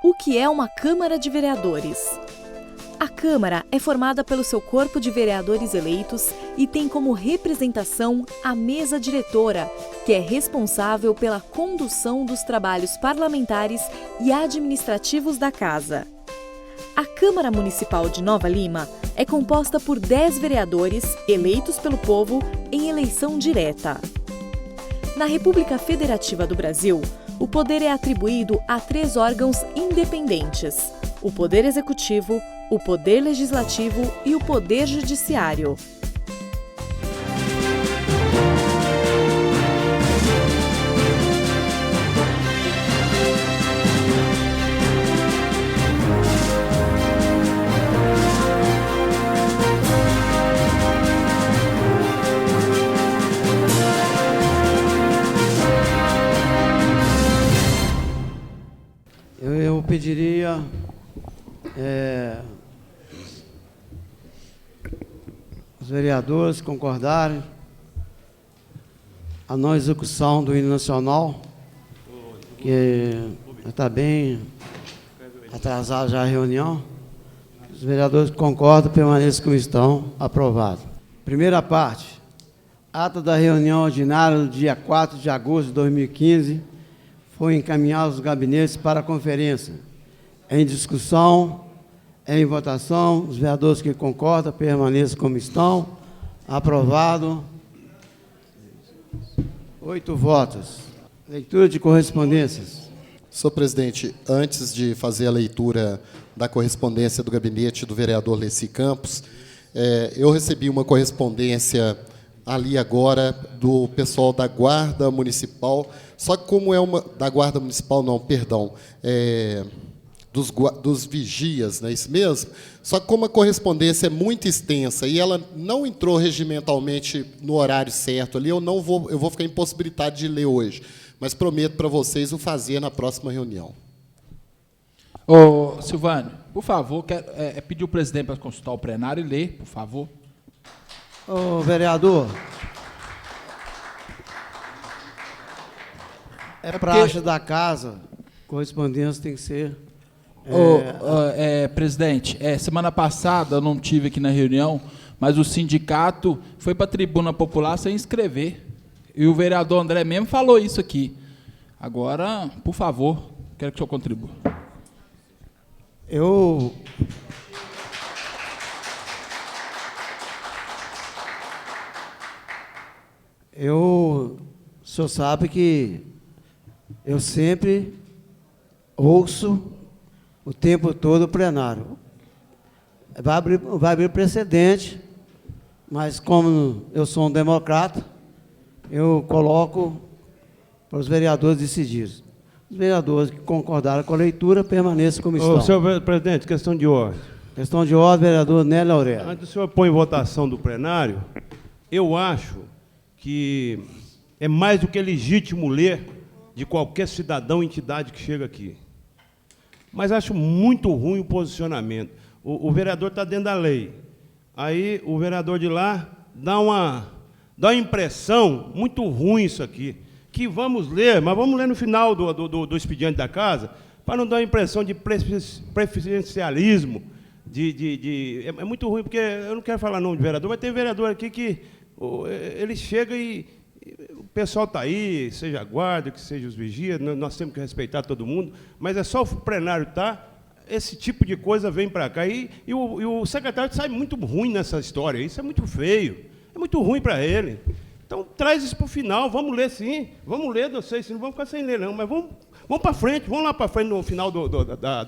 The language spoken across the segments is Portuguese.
O que é uma Câmara de Vereadores? A Câmara é formada pelo seu corpo de vereadores eleitos e tem como representação a mesa diretora, que é responsável pela condução dos trabalhos parlamentares e administrativos da Casa. A Câmara Municipal de Nova Lima é composta por 10 vereadores eleitos pelo povo em eleição direta. Na República Federativa do Brasil, o poder é atribuído a 3 órgãos independentes: o Poder Executivo, o Poder Legislativo e o Poder Judiciário. Eu pediria os vereadores concordarem a não execução do hino nacional, que está bem atrasada já a reunião. Os vereadores que concordam permaneçam como estão. Aprovado. Primeira parte. Ata da reunião ordinária do dia 4 de agosto de 2015 foi encaminhado aos gabinetes para a conferência. Em discussão, em votação, os vereadores que concordam permaneçam como estão. Aprovado. 8 votos. Leitura de correspondências. Senhor presidente, antes de fazer a leitura da correspondência do gabinete do vereador Leci Campos, eu recebi uma correspondência ali agora do pessoal da Guarda Municipal, só que como é uma... da Guarda Municipal, não, perdão, dos vigias, não é isso mesmo? Só que como a correspondência é muito extensa e ela não entrou regimentalmente no horário certo ali, eu vou ficar impossibilitado de ler hoje, mas prometo para vocês o fazer na próxima reunião. Ô, Silvânio, por favor, quero pedir o presidente para consultar o plenário e ler, por favor. Ô, vereador, praxe da casa, correspondência tem que ser... presidente, semana passada eu não tive aqui na reunião, mas o sindicato foi para a tribuna popular sem inscrever. E o vereador André mesmo falou isso aqui. Agora, por favor, quero que o senhor contribua. O senhor sabe que eu sempre ouço o tempo todo o plenário. Vai abrir precedente, mas como eu sou um democrata, eu coloco para os vereadores decidirem. Os vereadores que concordaram com a leitura permaneçam como estão. Senhor presidente, questão de ordem. Questão de ordem, vereador Nélio Aurélio. Antes do senhor pôr em votação do plenário, eu acho que é mais do que legítimo ler de qualquer cidadão, entidade que chega aqui. Mas acho muito ruim o posicionamento. O vereador está dentro da lei. Aí o vereador de lá dá uma impressão muito ruim isso aqui, que vamos ler, mas vamos ler no final do expediente da casa, para não dar uma impressão de preferencialismo. É muito ruim, porque eu não quero falar nome de vereador, mas tem vereador aqui que ele chega e o pessoal está aí, seja a guarda, que seja os vigias, nós temos que respeitar todo mundo, mas é só o plenário esse tipo de coisa vem para cá. E o secretário sai muito ruim nessa história, isso é muito feio, é muito ruim para ele. Então, traz isso para o final, vamos ler sim, vamos ler, não sei, se não vamos ficar sem ler não, mas vamos para frente, vamos lá para frente no final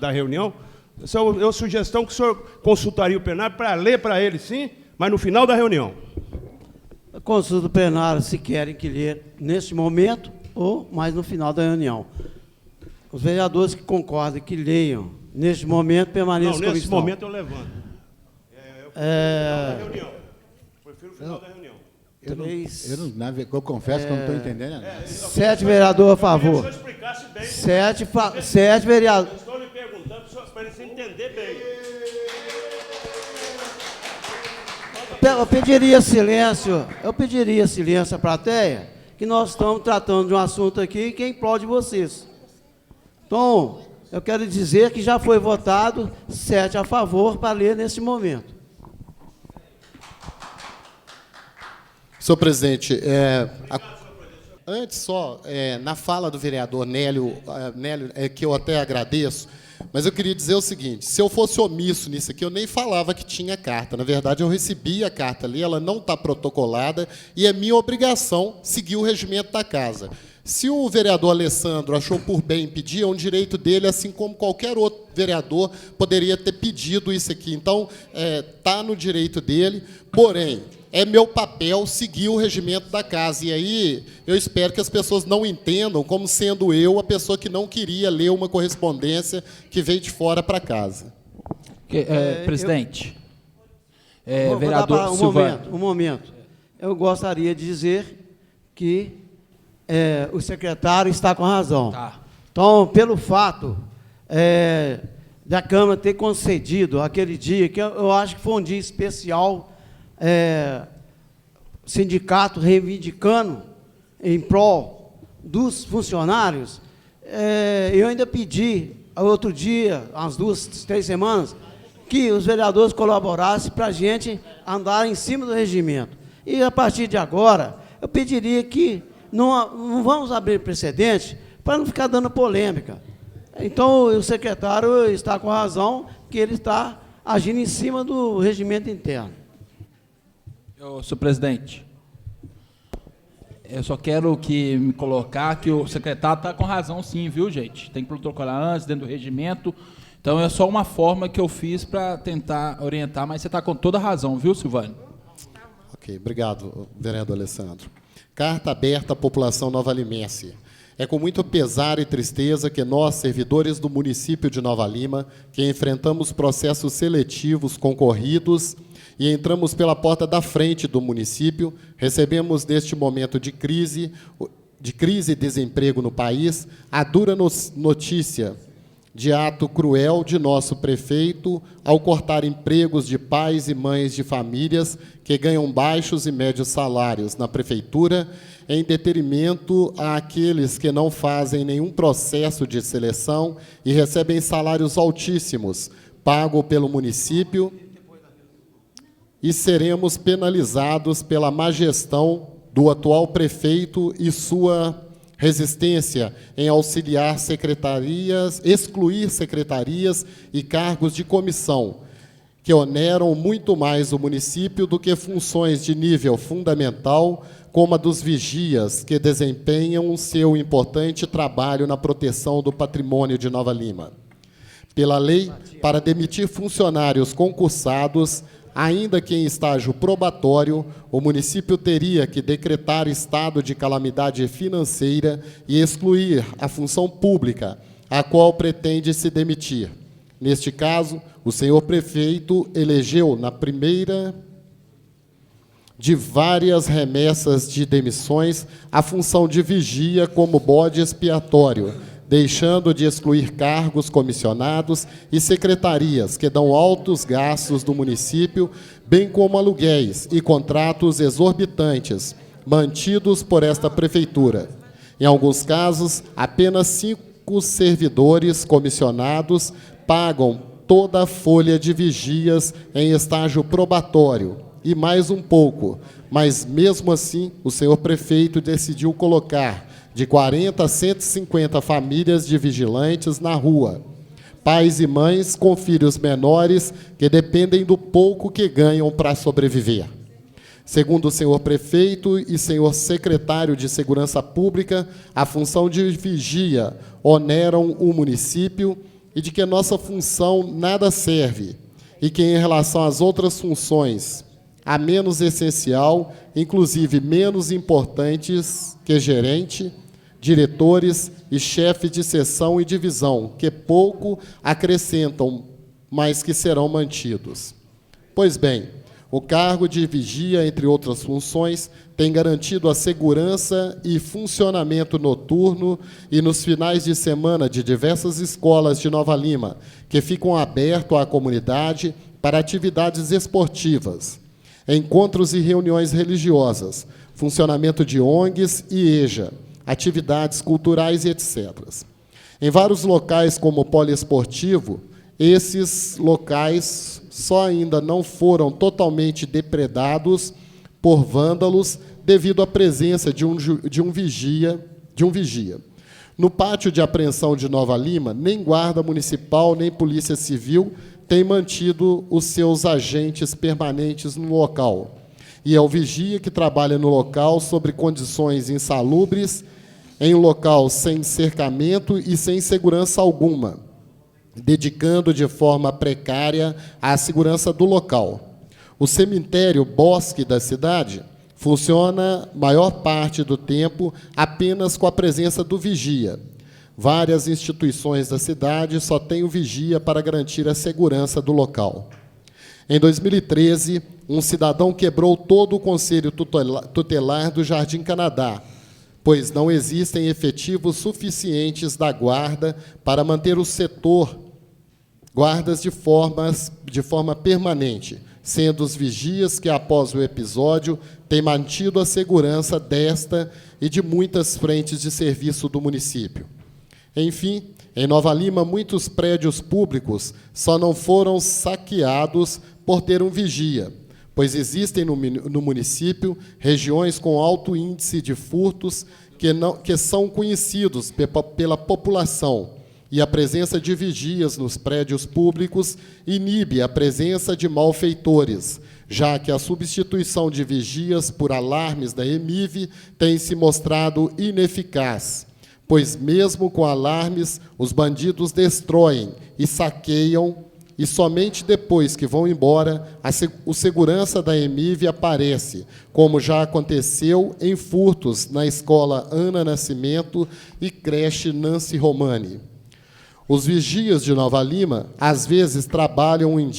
da reunião. Essa é a sugestão que o senhor consultaria o plenário para ler para ele sim, mas no final da reunião. Consulta o plenário se querem que ler neste momento ou mais no final da reunião. Os vereadores que concordam que leiam neste momento permaneçam como estão. Nesse momento eu levanto. Final da reunião. Prefiro o final da reunião. Eu confesso que eu não estou entendendo. 7 vereadores a favor. Eu explicasse bem. 7 vereadores. Eu estou lhe perguntando para ele entender bem. Eu pediria silêncio à plateia, que nós estamos tratando de um assunto aqui que implode vocês. Então, eu quero dizer que já foi votado 7 a favor para ler nesse momento. Senhor presidente, antes só, na fala do vereador Nélio, que eu até agradeço, mas eu queria dizer o seguinte: se eu fosse omisso nisso aqui, eu nem falava que tinha carta. Na verdade, eu recebi a carta ali, ela não está protocolada, e é minha obrigação seguir o regimento da casa. Se o vereador Alessandro achou por bem pedir, é um direito dele, assim como qualquer outro vereador poderia ter pedido isso aqui. Então, está no direito dele, porém, é meu papel seguir o regimento da casa. E aí, eu espero que as pessoas não entendam como sendo eu a pessoa que não queria ler uma correspondência que veio de fora para casa. Presidente, Vou vereador dar Silvano. um momento. Eu gostaria de dizer que o secretário está com razão. Tá. Então, pelo fato da Câmara ter concedido aquele dia, que eu acho que foi um dia especial, sindicato reivindicando em prol dos funcionários, eu ainda pedi, outro dia, umas 2, 3 semanas, que os vereadores colaborassem para a gente andar em cima do regimento. E, a partir de agora, eu pediria que não vamos abrir precedente para não ficar dando polêmica. Então, o secretário está com razão, que ele está agindo em cima do regimento interno. Senhor presidente, eu só quero me colocar que o secretário está com razão sim, viu, gente? Tem que protocolar antes, dentro do regimento. Então, é só uma forma que eu fiz para tentar orientar, mas você está com toda a razão, viu, Silvano? Ok, obrigado, vereador Alessandro. Carta aberta à população nova-limense. É com muito pesar e tristeza que nós, servidores do município de Nova Lima, que enfrentamos processos seletivos concorridos e entramos pela porta da frente do município, recebemos neste momento de crise e desemprego no país, a dura notícia de ato cruel de nosso prefeito ao cortar empregos de pais e mães de famílias que ganham baixos e médios salários na prefeitura, em detrimento àqueles que não fazem nenhum processo de seleção e recebem salários altíssimos, pago pelo município, e seremos penalizados pela má gestão do atual prefeito e sua resistência em auxiliar secretarias, excluir secretarias e cargos de comissão, que oneram muito mais o município do que funções de nível fundamental, como a dos vigias, que desempenham seu importante trabalho na proteção do patrimônio de Nova Lima. Pela lei, para demitir funcionários concursados, ainda que em estágio probatório, o município teria que decretar estado de calamidade financeira e excluir a função pública, a qual pretende se demitir. Neste caso, o senhor prefeito elegeu, na primeira de várias remessas de demissões, a função de vigia como bode expiatório, deixando de excluir cargos comissionados e secretarias que dão altos gastos do município, bem como aluguéis e contratos exorbitantes, mantidos por esta prefeitura. Em alguns casos, apenas 5 servidores comissionados pagam toda a folha de vigias em estágio probatório, e mais um pouco, mas, mesmo assim, o senhor prefeito decidiu colocar de 40 a 150 famílias de vigilantes na rua, pais e mães com filhos menores que dependem do pouco que ganham para sobreviver. Segundo o senhor prefeito e senhor secretário de Segurança Pública, a função de vigia oneram o município e de que nossa função nada serve, e que, em relação às outras funções, a menos essencial, inclusive menos importantes que gerente, diretores e chefes de seção e divisão, que pouco acrescentam, mas que serão mantidos. Pois bem, o cargo de vigia, entre outras funções, tem garantido a segurança e funcionamento noturno e nos finais de semana de diversas escolas de Nova Lima, que ficam abertas à comunidade para atividades esportivas, encontros e reuniões religiosas, funcionamento de ONGs e EJA, atividades culturais e etc. Em vários locais, como o poliesportivo, esses locais só ainda não foram totalmente depredados por vândalos devido à presença de um vigia. No pátio de apreensão de Nova Lima, nem guarda municipal, nem polícia civil têm mantido os seus agentes permanentes no local. E é o vigia que trabalha no local sob condições insalubres, em um local sem cercamento e sem segurança alguma, dedicando de forma precária à segurança do local. O cemitério Bosque da cidade funciona maior parte do tempo apenas com a presença do vigia. Várias instituições da cidade só têm o vigia para garantir a segurança do local. Em 2013, um cidadão quebrou todo o conselho tutelar do Jardim Canadá, pois não existem efetivos suficientes da guarda para manter o setor guardas de forma permanente, sendo os vigias que, após o episódio, têm mantido a segurança desta e de muitas frentes de serviço do município. Enfim, em Nova Lima, muitos prédios públicos só não foram saqueados por ter um vigia, pois existem no município regiões com alto índice de furtos que são conhecidos pela população, e a presença de vigias nos prédios públicos inibe a presença de malfeitores, já que a substituição de vigias por alarmes da EMIV tem se mostrado ineficaz, pois, mesmo com alarmes, os bandidos destroem e saqueiam, e somente depois que vão embora, o segurança da EMIV aparece, como já aconteceu em furtos na escola Ana Nascimento e creche Nancy Romani. Os vigias de Nova Lima, às vezes, trabalham em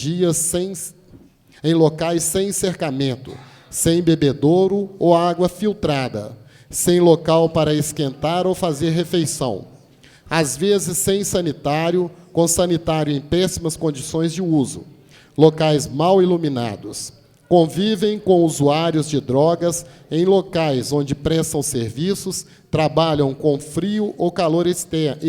locais sem cercamento, sem bebedouro ou água filtrada, sem local para esquentar ou fazer refeição. Às vezes, sem sanitário, com sanitário em péssimas condições de uso, locais mal iluminados. Convivem com usuários de drogas em locais onde prestam serviços, trabalham com frio ou calor extremo,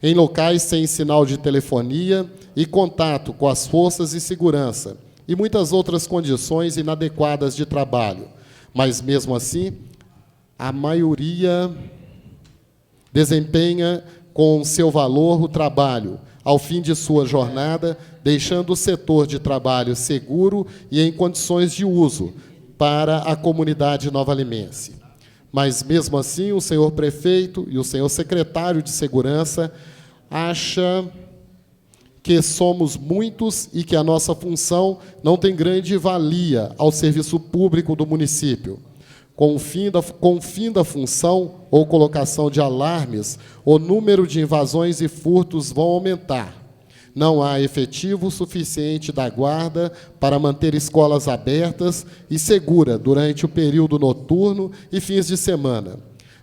em locais sem sinal de telefonia e contato com as forças de segurança, e muitas outras condições inadequadas de trabalho. Mas, mesmo assim, a maioria desempenha com seu valor o trabalho, ao fim de sua jornada, deixando o setor de trabalho seguro e em condições de uso para a comunidade nova-limense. Mas, mesmo assim, o senhor prefeito e o senhor secretário de Segurança acham que somos muitos e que a nossa função não tem grande valia ao serviço público do município. Com o fim da função ou colocação de alarmes, o número de invasões e furtos vão aumentar. Não há efetivo suficiente da guarda para manter escolas abertas e seguras durante o período noturno e fins de semana.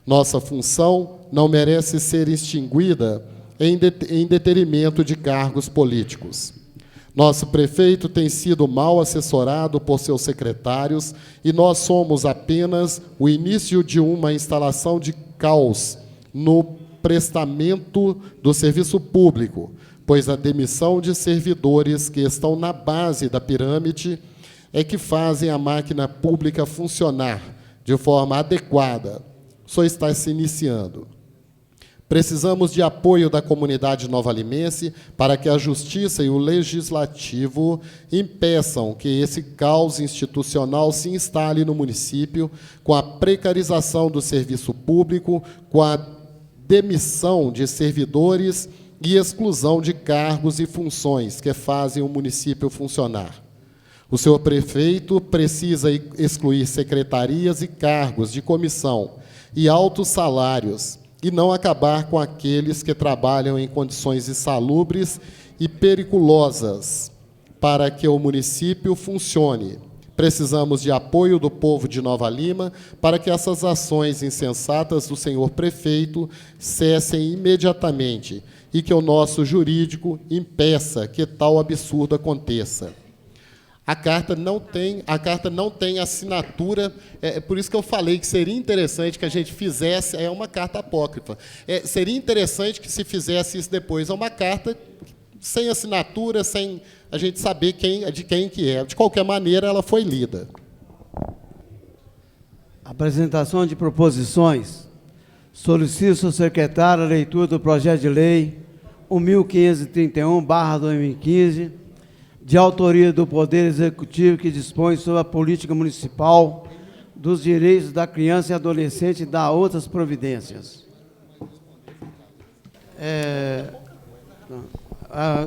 Nossa função não merece ser extinguida em detrimento de cargos políticos. Nosso prefeito tem sido mal assessorado por seus secretários e nós somos apenas o início de uma instalação de caos no prestamento do serviço público, pois a demissão de servidores que estão na base da pirâmide é que fazem a máquina pública funcionar de forma adequada. Só está se iniciando. Precisamos de apoio da comunidade nova-limense para que a Justiça e o Legislativo impeçam que esse caos institucional se instale no município, com a precarização do serviço público, com a demissão de servidores e exclusão de cargos e funções que fazem o município funcionar. O senhor prefeito precisa excluir secretarias e cargos de comissão e altos salários, e não acabar com aqueles que trabalham em condições insalubres e periculosas para que o município funcione. Precisamos de apoio do povo de Nova Lima para que essas ações insensatas do senhor prefeito cessem imediatamente e que o nosso jurídico impeça que tal absurdo aconteça. A carta não tem assinatura, por isso que eu falei que seria interessante que a gente fizesse, é uma carta apócrifa, seria interessante que se fizesse isso depois, é uma carta sem assinatura, sem a gente saber de quem que é. De qualquer maneira, ela foi lida. Apresentação de proposições. Solicito ao secretário a leitura do projeto de lei 1531/2015, de autoria do Poder Executivo, que dispõe sobre a política municipal dos direitos da criança e adolescente e dá outras providências.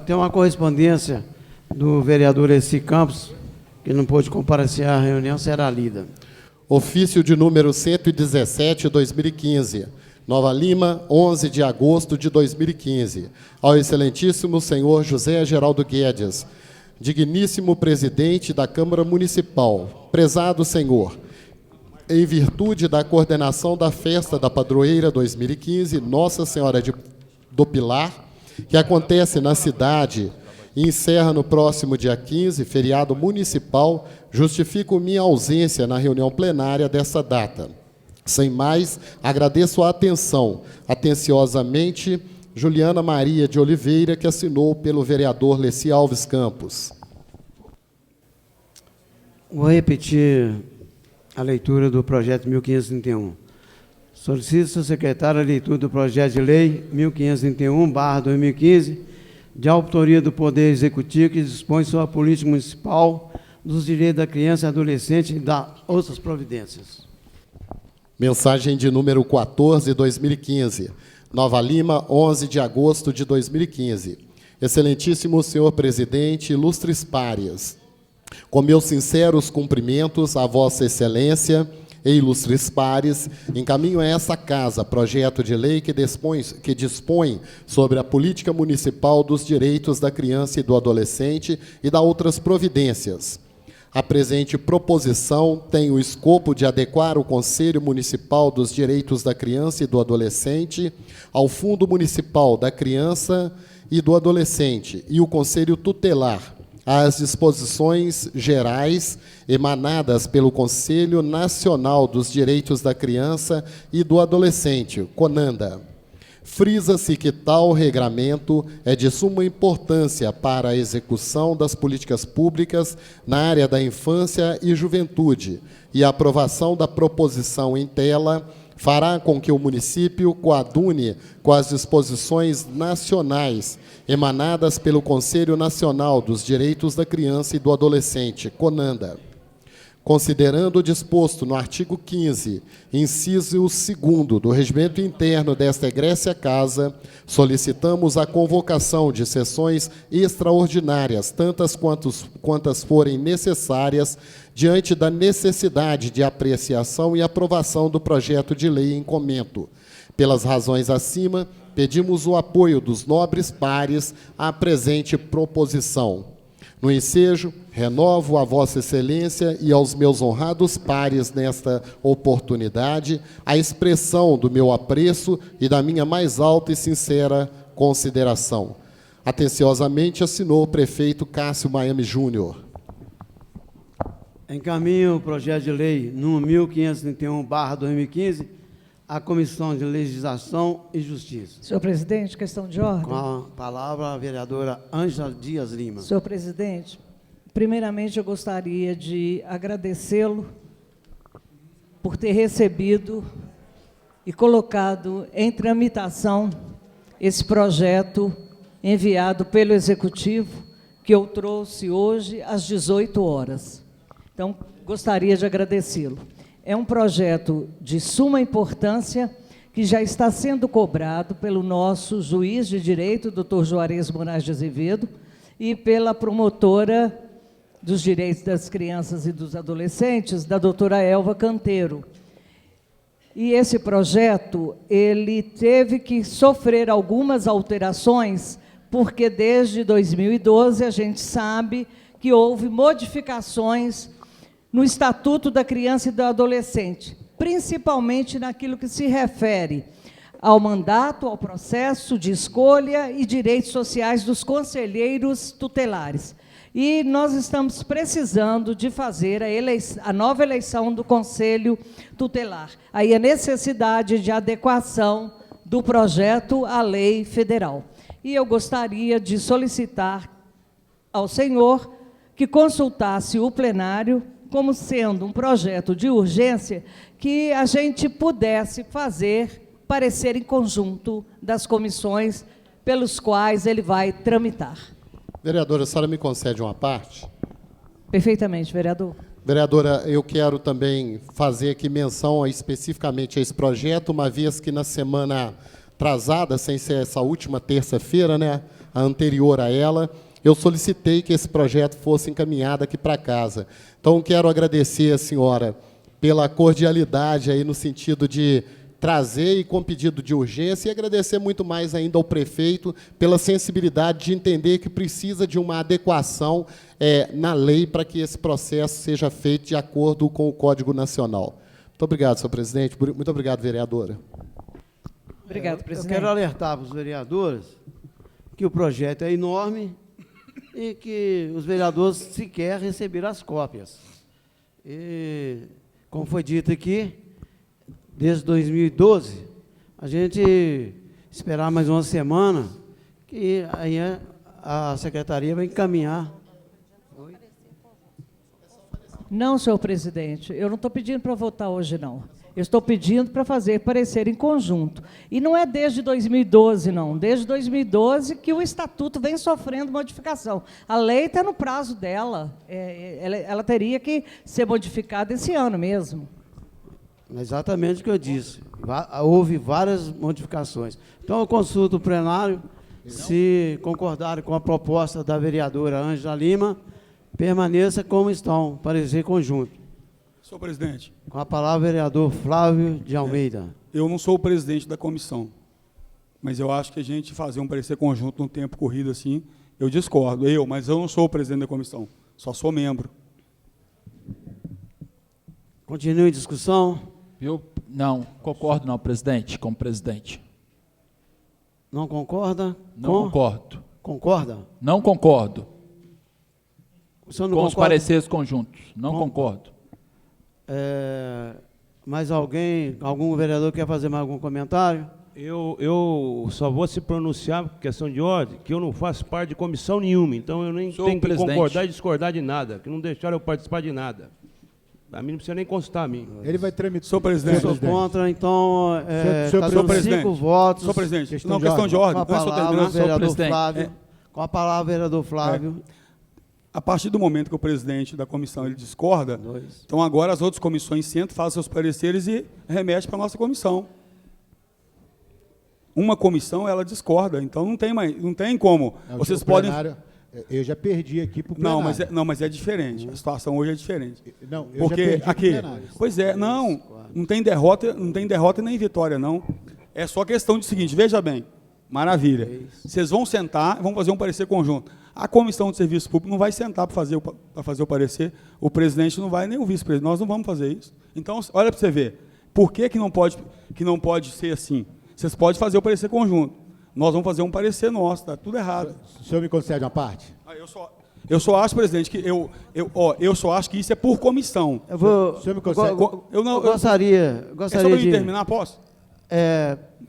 Tem uma correspondência do vereador Leci Campos, que não pôde comparecer à reunião, será lida. Ofício de número 117, 2015. Nova Lima, 11 de agosto de 2015. Ao excelentíssimo senhor José Geraldo Guedes, digníssimo presidente da Câmara Municipal, prezado senhor, em virtude da coordenação da festa da padroeira 2015, Nossa Senhora do Pilar, que acontece na cidade e encerra no próximo dia 15, feriado municipal, justifico minha ausência na reunião plenária dessa data. Sem mais, agradeço a atenção, atenciosamente, Juliana Maria de Oliveira, que assinou pelo vereador Leci Alves Campos. Vou repetir a leitura do projeto 1531. Solicito ao secretário a leitura do projeto de lei 1531/2015, de autoria do Poder Executivo, que dispõe sobre a política municipal dos direitos da criança e adolescente e dá outras providências. Mensagem de número 14, 2015. Nova Lima, 11 de agosto de 2015. Excelentíssimo senhor presidente, ilustres párias, com meus sinceros cumprimentos a vossa excelência e ilustres pares, encaminho a essa casa projeto de lei que dispõe sobre a política municipal dos direitos da criança e do adolescente e dá outras providências. A presente proposição tem o escopo de adequar o Conselho Municipal dos Direitos da Criança e do Adolescente ao Fundo Municipal da Criança e do Adolescente e o Conselho Tutelar às disposições gerais emanadas pelo Conselho Nacional dos Direitos da Criança e do Adolescente, CONANDA. Frisa-se que tal regramento é de suma importância para a execução das políticas públicas na área da infância e juventude, e a aprovação da proposição em tela fará com que o município coadune com as disposições nacionais emanadas pelo Conselho Nacional dos Direitos da Criança e do Adolescente, CONANDA. Considerando o disposto no artigo 15, inciso 2º do regimento interno desta egrécia casa, solicitamos a convocação de sessões extraordinárias, tantas quantas forem necessárias, diante da necessidade de apreciação e aprovação do projeto de lei em comento. Pelas razões acima, pedimos o apoio dos nobres pares à presente proposição. No ensejo, renovo a Vossa Excelência e aos meus honrados pares nesta oportunidade a expressão do meu apreço e da minha mais alta e sincera consideração. Atenciosamente assinou o prefeito Cássio Miami Júnior. Encaminho o projeto de lei número 1531/2015 à Comissão de Legislação e Justiça. Senhor presidente, questão de ordem. Com a palavra a vereadora Ângela Dias Lima. Senhor presidente, primeiramente eu gostaria de agradecê-lo por ter recebido e colocado em tramitação esse projeto enviado pelo Executivo, que eu trouxe hoje às 18 horas. Então, gostaria de agradecê-lo. É um projeto de suma importância que já está sendo cobrado pelo nosso juiz de direito, doutor Juarez Moraes de Azevedo, e pela promotora dos direitos das crianças e dos adolescentes, da doutora Elva Canteiro. E esse projeto, ele teve que sofrer algumas alterações, porque desde 2012 a gente sabe que houve modificações no Estatuto da Criança e do Adolescente, principalmente naquilo que se refere ao mandato, ao processo de escolha e direitos sociais dos conselheiros tutelares. E nós estamos precisando de fazer a nova eleição do Conselho Tutelar. Aí a necessidade de adequação do projeto à lei federal. E eu gostaria de solicitar ao senhor que consultasse o plenário como sendo um projeto de urgência que a gente pudesse fazer parecer em conjunto das comissões pelos quais ele vai tramitar. Vereadora, a senhora me concede uma parte? Perfeitamente, vereador. Vereadora, eu quero também fazer aqui menção especificamente a esse projeto, uma vez que na semana atrasada, sem ser essa última terça-feira, né, a anterior a ela, eu solicitei que esse projeto fosse encaminhado aqui para casa. Então, quero agradecer a senhora pela cordialidade aí no sentido de trazer e com pedido de urgência, e agradecer muito mais ainda ao prefeito pela sensibilidade de entender que precisa de uma adequação na lei para que esse processo seja feito de acordo com o Código Nacional. Muito obrigado, senhor presidente. Muito obrigado, vereadora. Obrigado, presidente. Eu quero alertar para os vereadores que o projeto é enorme e que os vereadores sequer receberam as cópias. E, como foi dito aqui, desde 2012, a gente esperar mais uma semana, que aí a secretaria vai encaminhar. Não, senhor presidente, eu não estou pedindo para votar hoje, não. Eu estou pedindo para fazer parecer em conjunto. E não é desde 2012, não. Desde 2012 que o Estatuto vem sofrendo modificação. A lei está no prazo dela. Ela teria que ser modificada esse ano mesmo. Exatamente o que eu disse. Houve várias modificações. Então, eu consulto o plenário, se concordarem com a proposta da vereadora Ângela Lima, permaneça como estão, parecer conjunto. Senhor presidente. Com a palavra, vereador Flávio de Almeida. Eu não sou o presidente da comissão, mas eu acho que a gente fazer um parecer conjunto num tempo corrido assim, eu discordo. Mas eu não sou o presidente da comissão, só sou membro. Continue em discussão. Não, concordo não, presidente, como presidente. Não concorda? Não concordo. Concorda? Não concordo. O senhor não com concorda? os pareceres conjuntos. Não concordo. Mais algum vereador quer fazer mais algum comentário? Eu só vou se pronunciar por questão de ordem, que eu não faço parte de comissão nenhuma, então eu nem tenho que concordar e discordar de nada, que não deixaram eu participar de nada. A mim não precisa nem consultar a mim. Ele vai tramitar. Senhor presidente. Sou contra, então, senhor presidente. 5 votos. Senhor presidente, questão de ordem. Com a palavra, vereador Flávio. Com a palavra, vereador Flávio. A partir do momento que o presidente da comissão ele discorda, então agora as outras comissões sentam, fazem seus pareceres e remetem para a nossa comissão. Uma comissão, ela discorda, então não tem como. Vocês podem... Eu já perdi aqui para o plenário. Mas é diferente. A situação hoje é diferente. Não, eu porque já perdi aqui, plenário. pois é, não tem derrota nem vitória, não. É só questão de seguinte, veja bem, maravilha. Vocês vão sentar, vão fazer um parecer conjunto. A comissão de serviço público não vai sentar para fazer o parecer, o presidente não vai, nem o vice-presidente, nós não vamos fazer isso. Então, olha para você ver, por que não pode ser assim? Vocês podem fazer o parecer conjunto. Nós vamos fazer um parecer nosso, está tudo errado. O senhor me concede uma parte? Eu só acho, presidente, que eu só acho que isso é por comissão. O senhor me concede? Eu gostaria só para de... me terminar, posso?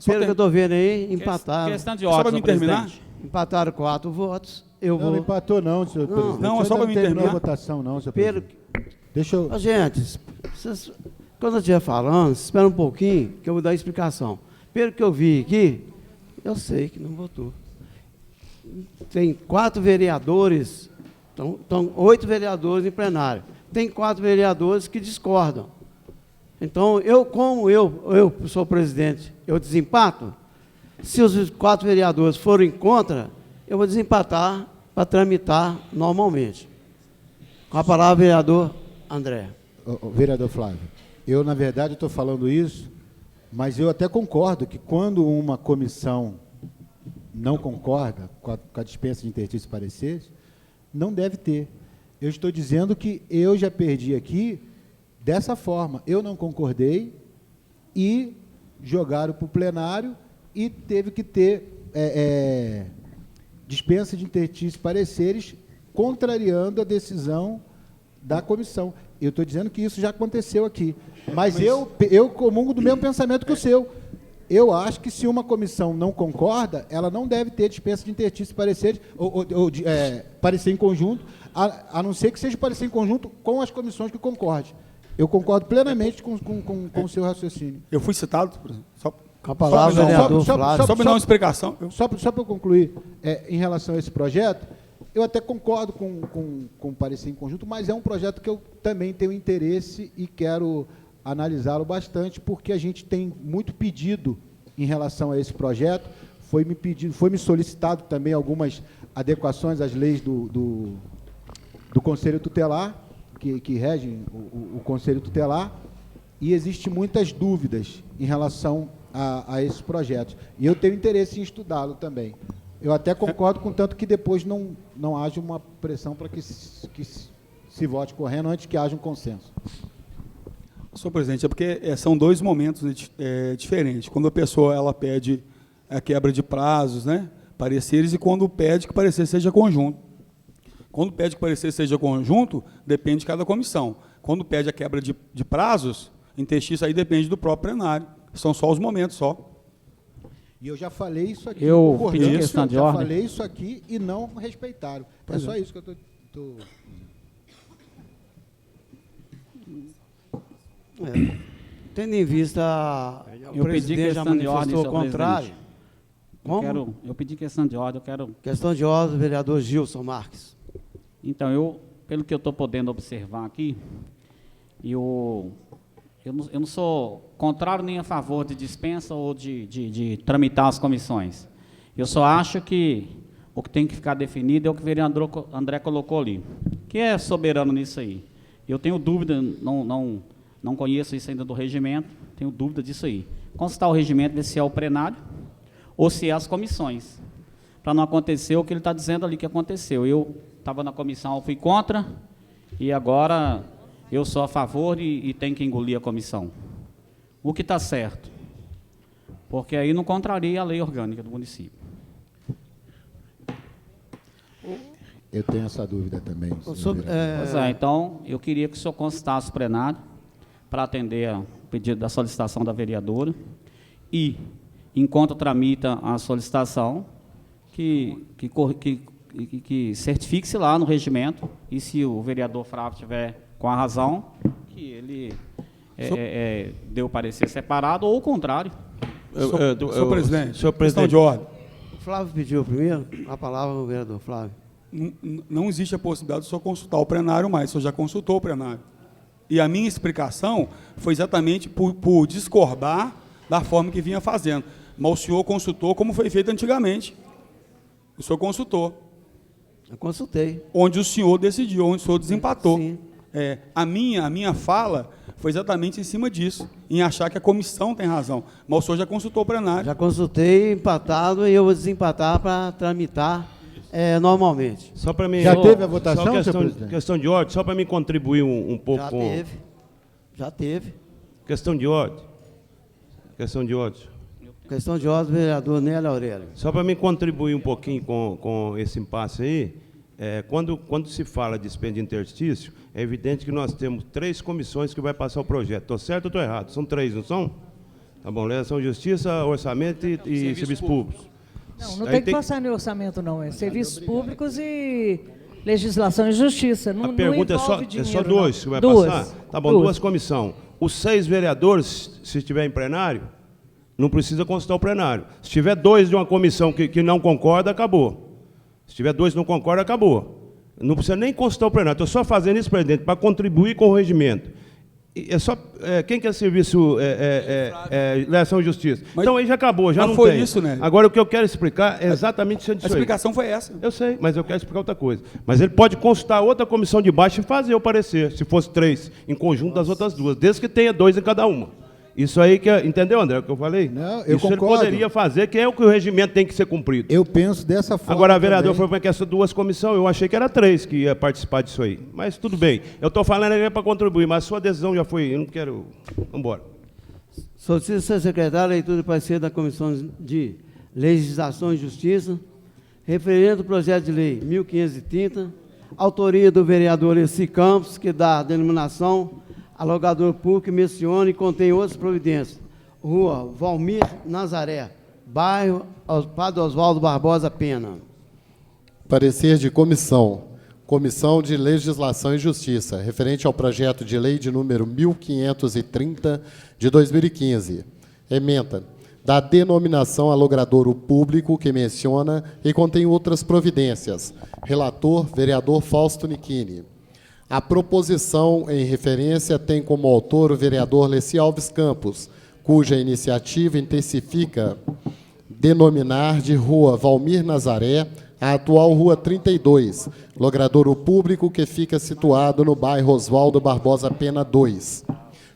Pelo que eu estou vendo aí, empataram. Questão de ordem, só para me terminar? Empataram 4 votos. Não empatou não, senhor presidente. Não, é só para me terminar. Não votação não, senhor presidente. Deixa eu... Gente, quando eu estiver falando, espera um pouquinho, que eu vou dar explicação. Pelo que eu vi aqui, eu sei que não votou. Tem 4 vereadores, estão 8 vereadores em plenário. Tem 4 vereadores que discordam. Então, como eu sou presidente, eu desempato. Se os 4 vereadores forem contra, eu vou desempatar para tramitar normalmente. Com a palavra, vereador André. Vereador Flávio, eu, na verdade, estou falando isso, mas eu até concordo que quando uma comissão não concorda com a dispensa de interstícios e pareceres, não deve ter. Eu estou dizendo que eu já perdi aqui dessa forma. Eu não concordei e jogaram para o plenário e teve que ter dispensa de interstícios e pareceres contrariando a decisão da comissão. Eu estou dizendo que isso já aconteceu aqui. Mas eu comungo do mesmo pensamento que o seu. Eu acho que se uma comissão não concorda, ela não deve ter dispensa de interstício e pareceres, parecer em conjunto, a não ser que seja parecer em conjunto com as comissões que concordem. Eu concordo plenamente com o seu raciocínio. Eu fui citado, por exemplo, Com a palavra, vereador Flávio. só para dar uma explicação. Só para eu concluir, em relação a esse projeto, eu até concordo com o parecer em conjunto, mas é um projeto que eu também tenho interesse e quero analisá-lo bastante, porque a gente tem muito pedido em relação a esse projeto. Foi me solicitado também algumas adequações às leis do Conselho Tutelar, que regem o Conselho Tutelar, e existem muitas dúvidas em relação a esses projetos. E eu tenho interesse em estudá-lo também. Eu até concordo, contanto que depois não haja uma pressão para que se vote correndo antes que haja um consenso. Senhor presidente, é porque são dois momentos diferentes. Quando a pessoa ela pede a quebra de prazos, né, pareceres, e quando pede que o parecer seja conjunto. Quando pede que o parecer seja conjunto, depende de cada comissão. Quando pede a quebra de prazos, interstício aí depende do próprio plenário. São só os momentos, só. E eu já falei isso aqui. Eu pedi questão de ordem. Já falei isso aqui e não respeitaram. É só isso que eu estou... Tendo em vista Eu pedi questão de ordem, senhor contrário. Como? Eu pedi questão de ordem, Questão de ordem, vereador Gilson Marques. Então, pelo que eu estou podendo observar aqui, eu não sou contrário nem a favor de dispensa ou de tramitar as comissões. Eu só acho que o que tem que ficar definido é o que o vereador André colocou ali, que é soberano nisso aí. Eu tenho dúvida, não conheço isso ainda do regimento, tenho dúvida disso aí. Consultar o regimento, ver se é o plenário ou se é as comissões, para não acontecer o que ele está dizendo ali que aconteceu. Eu estava na comissão, fui contra, e agora eu sou a favor e tenho que engolir a comissão. O que está certo, porque aí não contraria a lei orgânica do município. Eu tenho essa dúvida também. Pois é, então, eu queria que o senhor consultasse o plenário para atender o pedido da solicitação da vereadora e, enquanto tramita a solicitação, que certifique-se lá no regimento, e se o vereador Flávio tiver com a razão, que ele deu parecer separado, ou o contrário. Senhor presidente, questão de ordem. O Flávio pediu primeiro, a palavra ao vereador Flávio. Não existe a possibilidade de o senhor consultar o plenário mais, o senhor já consultou o plenário. E a minha explicação foi exatamente por discordar da forma que vinha fazendo. Mas o senhor consultou como foi feito antigamente. O senhor consultou. Eu consultei. Onde o senhor decidiu, onde o senhor desempatou. Sim. A minha fala foi exatamente em cima disso, em achar que a comissão tem razão. Mas o senhor já consultou o plenário. Já consultei, empatado, e eu vou desempatar para tramitar normalmente. Só para mim. Já teve a votação, só senhor presidente? questão de ordem, só para me contribuir um pouco com. Já teve. Questão de ordem. Questão de ordem. Questão de ordem, vereador Nélio Aurélio. Só para me contribuir um pouquinho com esse impasse aí, quando se fala de expediente de interstício, é evidente que nós temos 3 comissões que vai passar o projeto. Estou certo ou estou errado? São 3, não são? Tá bom, legislação, justiça, orçamento e serviços públicos. Não tem que passar no orçamento, não. É serviços públicos e legislação e justiça. Não, a pergunta não é só 2 que vai passar? Tá bom, 2 comissões. Os 6 vereadores, se estiver em plenário, não precisa consultar o plenário. Se tiver 2 de uma comissão que não concorda, acabou. Se tiver 2 que não concordam, acabou. Não precisa nem consultar o plenário. Estou só fazendo isso, presidente, para contribuir com o regimento. Quem quer serviço legislação e justiça? Mas, então aí já acabou, já não foi tem. Isso, né? Agora o que eu quero explicar é exatamente isso aí. A explicação foi essa. Eu sei, mas eu quero explicar outra coisa. Mas ele pode consultar outra comissão de baixo e fazer o parecer, se fosse 3, em conjunto das outras 2, desde que tenha 2 em cada uma. Isso aí que entendeu, André, o que eu falei? Não, eu isso concordo. ele poderia fazer, que é o que o regimento tem que ser cumprido. Eu penso dessa forma. Agora, a vereadora também. falou para que essas 2 comissões, eu achei que era 3 que ia participar disso aí. Mas tudo bem. Eu estou falando aqui para contribuir, mas a sua decisão já foi, eu não quero... Vamos embora. Solicito, senhor secretário, a leitura do parecer da Comissão de Legislação e Justiça, referente ao projeto de lei 1530, Autoria do vereador Leci Campos, que dá a denominação Alongador Público, menciona e contém outras providências. Rua Valmir Nazaré, bairro Padre Oswaldo Barbosa Pena. Parecer de comissão. Comissão de Legislação e Justiça, referente ao projeto de lei de número 1530 de 2015. Ementa da denominação a logradouro público que menciona e contém outras providências. Relator, vereador Fausto Nichini. A proposição em referência tem como autor o vereador Leci Alves Campos, cuja iniciativa intensifica denominar de Rua Valmir Nazaré a atual Rua 32, logradouro público que fica situado no bairro Oswaldo Barbosa Pena 2.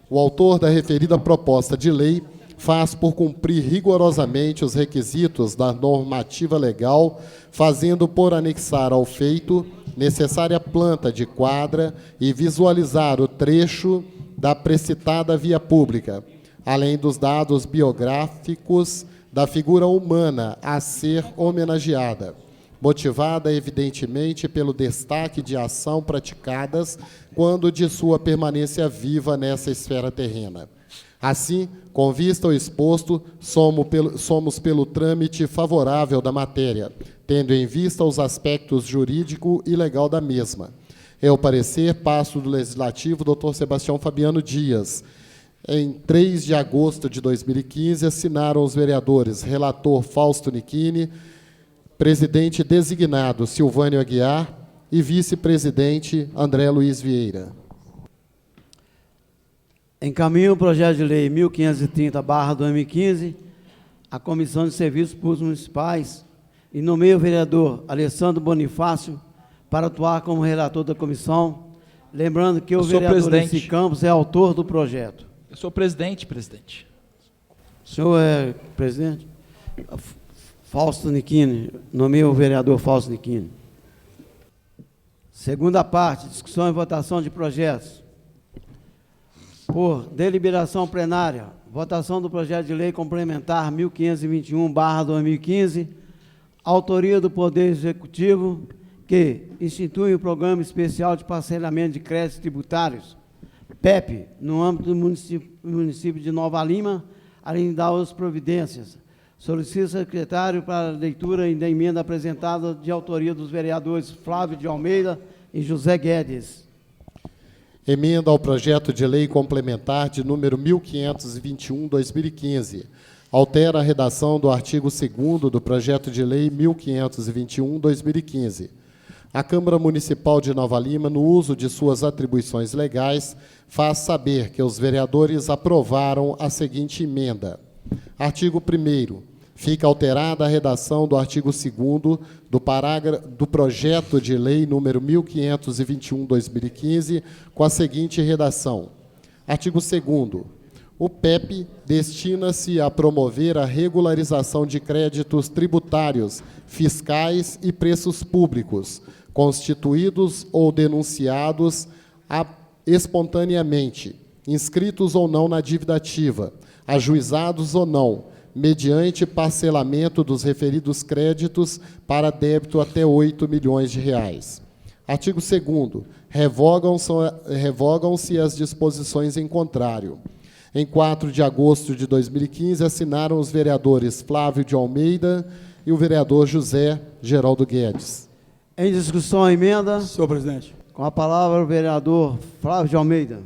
O autor da referida proposta de lei faz por cumprir rigorosamente os requisitos da normativa legal, fazendo por anexar ao feito necessária planta de quadra e visualizar o trecho da precitada via pública, além dos dados biográficos da figura humana a ser homenageada, motivada evidentemente pelo destaque de ação praticadas quando de sua permanência viva nessa esfera terrena. Assim, com vista ao exposto, somos pelo trâmite favorável da matéria, tendo em vista os aspectos jurídico e legal da mesma. É o parecer, passo do Legislativo, Dr. Sebastião Fabiano Dias. Em 3 de agosto de 2015, assinaram os vereadores relator Fausto Nichini, presidente designado Silvânio Aguiar e vice-presidente André Luiz Vieira. Encaminho o projeto de lei 1530/2015 à Comissão de Serviços Públicos Municipais e nomeio o vereador Alessandro Bonifácio para atuar como relator da comissão, lembrando que o vereador Leci Campos é autor do projeto. Eu sou presidente. O senhor é presidente? Fausto Nichini, nomeio o vereador Fausto Nichini. Segunda parte, discussão e votação de projetos. Por deliberação plenária, votação do projeto de lei complementar 1521/2015, autoria do Poder Executivo, que institui o Programa Especial de Parcelamento de Créditos Tributários, PEP, no âmbito do município de Nova Lima, além de dar outras providências. Solicito ao secretário para a leitura da emenda apresentada de autoria dos vereadores Flávio de Almeida e José Guedes. Emenda ao projeto de lei complementar de número 1521/2015. Altera a redação do artigo 2º do projeto de lei 1521/2015. A Câmara Municipal de Nova Lima, no uso de suas atribuições legais, faz saber que os vereadores aprovaram a seguinte emenda. Artigo 1º. Fica alterada a redação do artigo 2º do projeto de lei número 1521/2015, com a seguinte redação. Artigo 2º. O PEP destina-se a promover a regularização de créditos tributários, fiscais e preços públicos, constituídos ou denunciados espontaneamente, inscritos ou não na dívida ativa, ajuizados ou não, mediante parcelamento dos referidos créditos para débito até R$ 8 milhões. Artigo 2º. Revogam-se as disposições em contrário. Em 4 de agosto de 2015, assinaram os vereadores Flávio de Almeida e o vereador José Geraldo Guedes. Em discussão a emenda. Senhor presidente. Com a palavra o vereador Flávio de Almeida.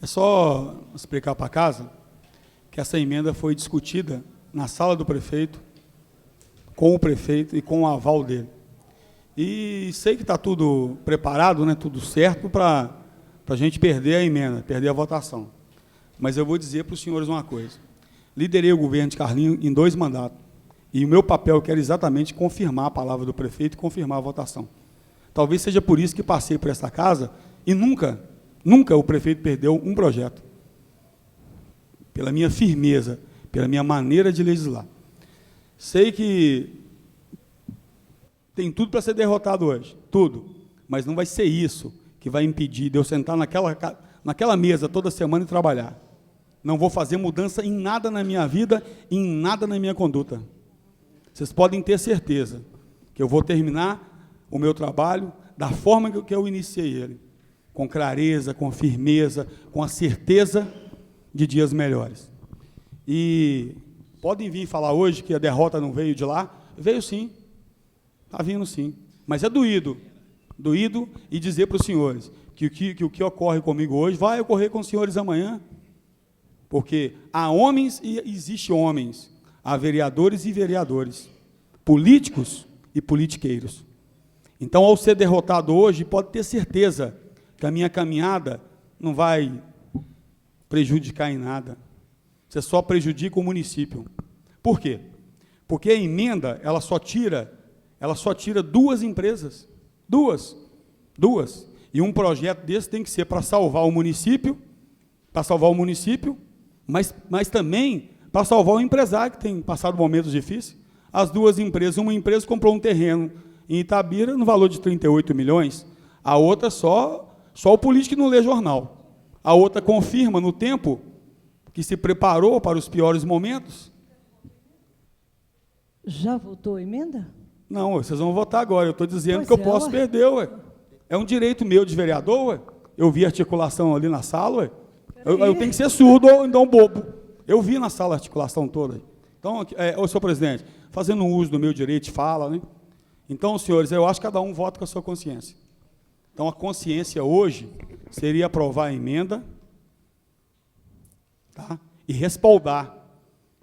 É só explicar para casa que essa emenda foi discutida na sala do prefeito, com o prefeito e com o aval dele. E sei que está tudo preparado, né, tudo certo para a gente perder a emenda, perder a votação. Mas eu vou dizer para os senhores uma coisa. Liderei o governo de Carlinhos em 2 mandatos. E o meu papel era exatamente confirmar a palavra do prefeito e confirmar a votação. Talvez seja por isso que passei por essa casa e nunca o prefeito perdeu um projeto. Pela minha firmeza, pela minha maneira de legislar. Sei que tem tudo para ser derrotado hoje, tudo, mas não vai ser isso que vai impedir de eu sentar naquela mesa toda semana e trabalhar. Não vou fazer mudança em nada na minha vida, em nada na minha conduta. Vocês podem ter certeza que eu vou terminar o meu trabalho da forma que eu iniciei ele, com clareza, com firmeza, com a certeza de dias melhores. E podem vir falar hoje que a derrota não veio de lá? Veio sim, está vindo sim, mas é doído, e dizer para os senhores que o que ocorre comigo hoje vai ocorrer com os senhores amanhã, porque há homens e existe homens, há vereadores e vereadores, políticos e politiqueiros. Então, ao ser derrotado hoje, pode ter certeza que a minha caminhada não vai prejudicar em nada. Você só prejudica o município. Por quê? Porque a emenda, ela só tira 2 empresas. Duas. E um projeto desse tem que ser para salvar o município, mas também para salvar o empresário que tem passado momentos difíceis. As 2 empresas, uma empresa comprou um terreno em Itabira no valor de 38 milhões, a outra só o político que não lê jornal. A outra confirma no tempo que se preparou para os piores momentos. Já votou a emenda? Não, vocês vão votar agora. Eu estou dizendo Pois que eu é, posso ué. perder, ué. É um direito meu de vereador, ué. Eu vi articulação ali na sala, ué. Eu tenho que ser surdo ou então bobo. Eu vi na sala a articulação toda. Então, ô, senhor presidente, fazendo uso do meu direito de fala, né? Então, senhores, eu acho que cada um vota com a sua consciência. Então, a consciência hoje seria aprovar a emenda, tá? E respaldar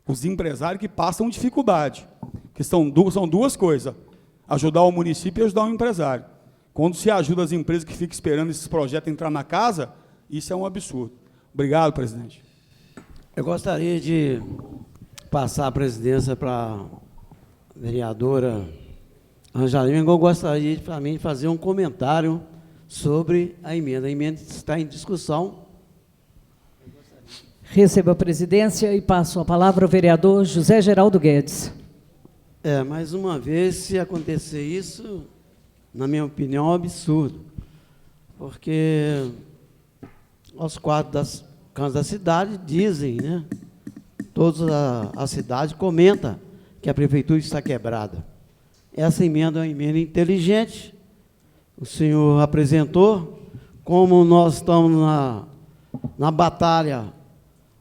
os empresários que passam dificuldade, que são 2 coisas, ajudar o município e ajudar o empresário. Quando se ajuda as empresas que ficam esperando esses projetos entrar na casa, isso é um absurdo. Obrigado, presidente. Eu gostaria de passar a presidência para a vereadora Angelina. Eu gostaria de fazer um comentário sobre a emenda. A emenda está em discussão. Recebo a presidência e passo a palavra ao vereador José Geraldo Guedes. Mais uma vez, se acontecer isso, na minha opinião, é um absurdo. Porque os 4 das cantos da cidade dizem, né? Toda a cidade comenta que a prefeitura está quebrada. Essa emenda é uma emenda inteligente. O senhor apresentou, como nós estamos na batalha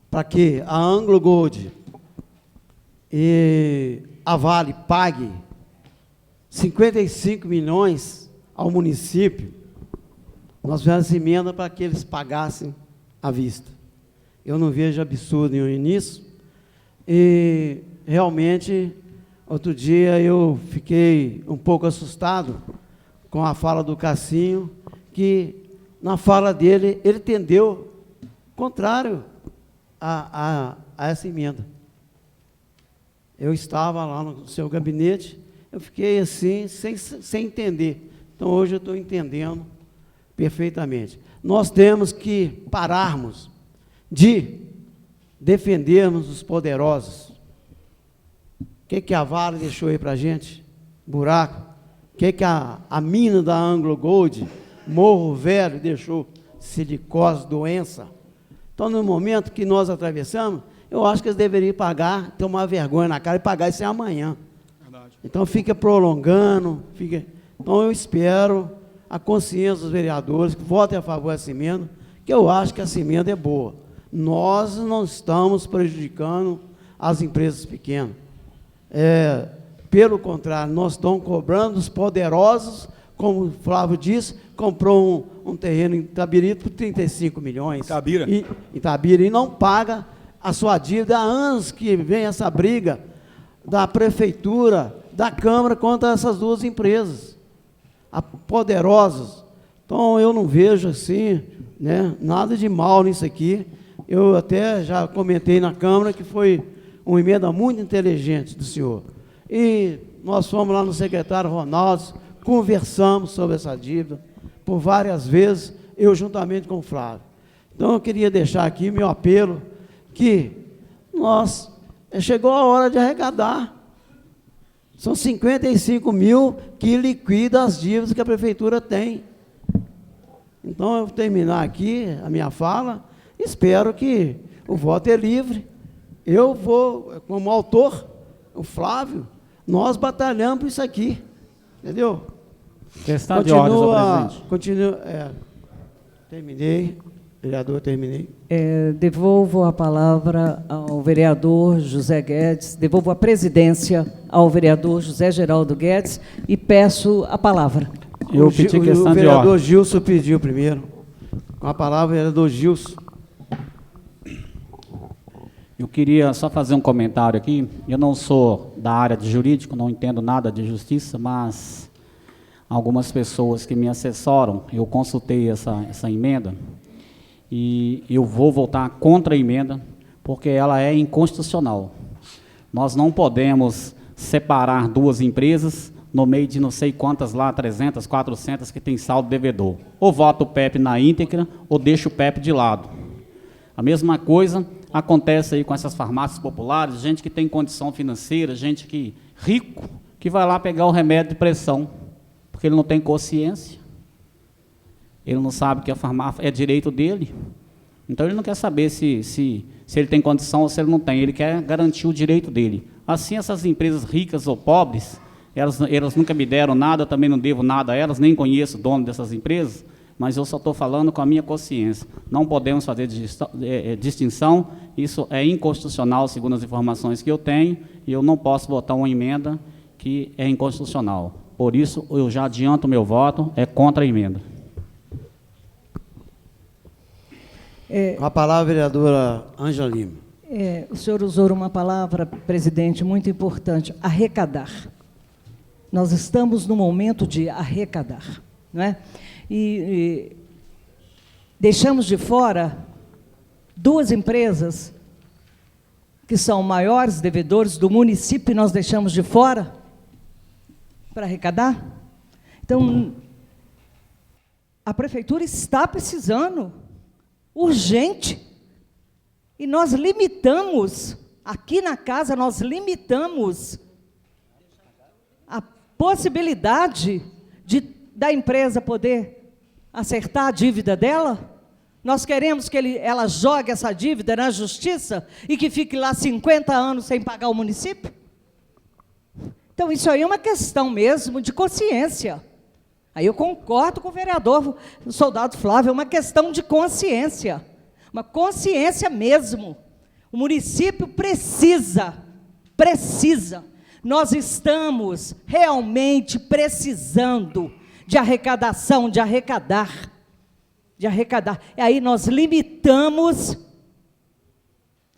para que a Anglo Gold e a Vale pague 55 milhões ao município, nós fizemos essa emenda para que eles pagassem à vista. Eu não vejo absurdo nenhum nisso. E, realmente, outro dia eu fiquei um pouco assustado com a fala do Cassinho, que, na fala dele, ele entendeu contrário a essa emenda. Eu estava lá no seu gabinete, eu fiquei assim, sem entender. Então, hoje eu estou entendendo perfeitamente. Nós temos que pararmos de defendermos os poderosos. O que a Vale deixou aí para a gente? Buraco. O que a mina da Anglo Gold, Morro Velho, deixou? Silicose, doença. Então, no momento que nós atravessamos, eu acho que eles deveriam pagar, tomar vergonha na cara e pagar isso amanhã. Verdade. Então, fica prolongando. Então, eu espero a consciência dos vereadores que votem a favor dessa emenda, que eu acho que essa emenda é boa. Nós não estamos prejudicando as empresas pequenas. Pelo contrário, nós estamos cobrando os poderosos, como o Flávio disse, comprou um terreno em Itabirito por 35 milhões. Itabira, e não paga a sua dívida. Há anos que vem essa briga da prefeitura, da Câmara, contra essas 2 empresas, poderosos. Então, eu não vejo assim, né, nada de mal nisso aqui. Eu até já comentei na Câmara que foi uma emenda muito inteligente do senhor. E nós fomos lá no secretário Ronaldo, conversamos sobre essa dívida por várias vezes, eu juntamente com o Flávio. Então, eu queria deixar aqui meu apelo, que chegou a hora de arrecadar. São 55 mil que liquida as dívidas que a prefeitura tem. Então, eu vou terminar aqui a minha fala, espero que o voto é livre. Eu vou, como autor, o Flávio, nós batalhamos por isso aqui, entendeu? Questão de ordem, senhor presidente. Continua. Terminei. Vereador, terminei. Devolvo a palavra ao vereador José Guedes, devolvo a presidência ao vereador José Geraldo Guedes e peço a palavra. Eu pedi questão de ordem. O vereador Gilson pediu primeiro. Com a palavra, o vereador Gilson. Eu queria só fazer um comentário aqui. Eu não sou da área de jurídico, não entendo nada de justiça, mas algumas pessoas que me assessoram, eu consultei essa emenda e eu vou votar contra a emenda, porque ela é inconstitucional. Nós não podemos separar duas empresas no meio de não sei quantas lá, 300, 400, que tem saldo devedor. Ou voto o PEP na íntegra, ou deixo o PEP de lado. A mesma coisa acontece aí com essas farmácias populares, gente que tem condição financeira, gente que rico, que vai lá pegar o remédio de pressão, porque ele não tem consciência, ele não sabe que a farmácia é direito dele, então ele não quer saber se ele tem condição ou se ele não tem, ele quer garantir o direito dele. Assim, essas empresas ricas ou pobres, elas nunca me deram nada, eu também não devo nada a elas, nem conheço o dono dessas empresas, mas eu só estou falando com a minha consciência. Não podemos fazer distinção, isso é inconstitucional, segundo as informações que eu tenho, e eu não posso votar uma emenda que é inconstitucional. Por isso, eu já adianto meu voto, é contra a emenda. Com a palavra, a vereadora Ângela Lima. O senhor usou uma palavra, presidente, muito importante, arrecadar. Nós estamos no momento de arrecadar, não é? E deixamos de fora duas empresas que são maiores devedores do município, e nós deixamos de fora para arrecadar. Então, a prefeitura está precisando, urgente, e nós limitamos, aqui na casa, nós limitamos a possibilidade da empresa poder acertar a dívida dela. Nós queremos que ela jogue essa dívida na justiça e que fique lá 50 anos sem pagar o município? Então, isso aí é uma questão mesmo de consciência. Aí eu concordo com o vereador, o soldado Flávio, é uma questão de consciência. Uma consciência mesmo. O município precisa. Nós estamos realmente precisando de arrecadação, de arrecadar. E aí nós limitamos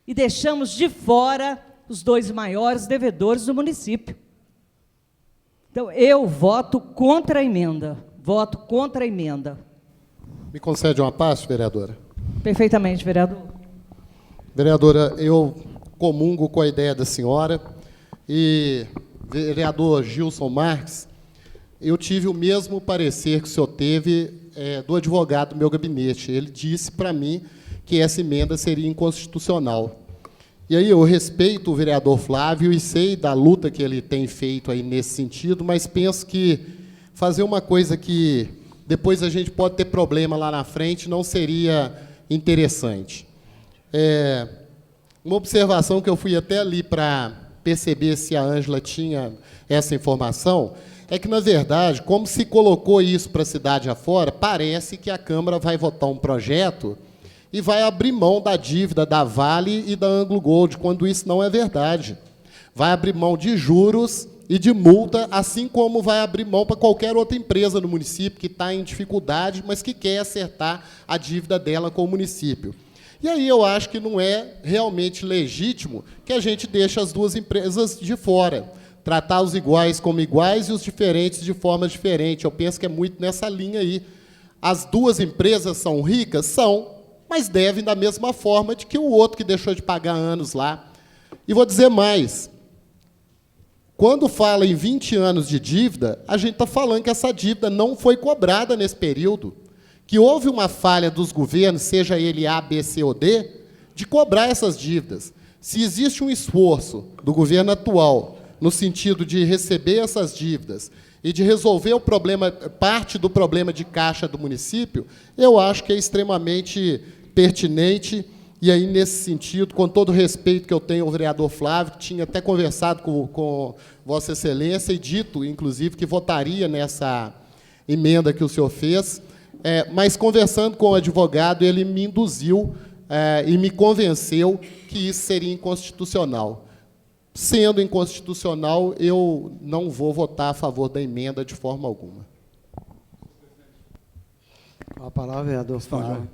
e deixamos de fora os dois maiores devedores do município. Então, eu voto contra a emenda. Me concede uma parte, vereadora? Perfeitamente, vereador. Vereadora, eu comungo com a ideia da senhora. E, vereador Gilson Marques, eu tive o mesmo parecer que o senhor teve do advogado do meu gabinete. Ele disse para mim que essa emenda seria inconstitucional. E aí eu respeito o vereador Flávio e sei da luta que ele tem feito aí nesse sentido, mas penso que fazer uma coisa que depois a gente pode ter problema lá na frente não seria interessante. Uma observação que eu fui até ali para perceber se a Ângela tinha essa informação, é que, na verdade, como se colocou isso para a cidade afora, parece que a Câmara vai votar um projeto e vai abrir mão da dívida da Vale e da Anglo Gold, quando isso não é verdade. Vai abrir mão de juros e de multa, assim como vai abrir mão para qualquer outra empresa no município que está em dificuldade, mas que quer acertar a dívida dela com o município. E aí eu acho que não é realmente legítimo que a gente deixe as duas empresas de fora. Tratar os iguais como iguais e os diferentes de forma diferente. Eu penso que é muito nessa linha aí. As duas empresas são ricas? São, mas devem da mesma forma de que o outro que deixou de pagar anos lá. E vou dizer mais. Quando fala em 20 anos de dívida, a gente está falando que essa dívida não foi cobrada nesse período, que houve uma falha dos governos, seja ele A, B, C ou D, de cobrar essas dívidas. Se existe um esforço do governo atual no sentido de receber essas dívidas e de resolver o problema, parte do problema de caixa do município, eu acho que é extremamente pertinente. E aí, nesse sentido, com todo o respeito que eu tenho ao vereador Flávio, que tinha até conversado com Vossa Excelência e dito, inclusive, que votaria emenda que o senhor fez, mas conversando com o advogado, ele me induziu e me convenceu que isso seria inconstitucional. Sendo inconstitucional, eu não vou votar a favor da emenda de forma alguma. Com a palavra, vereador Flávio.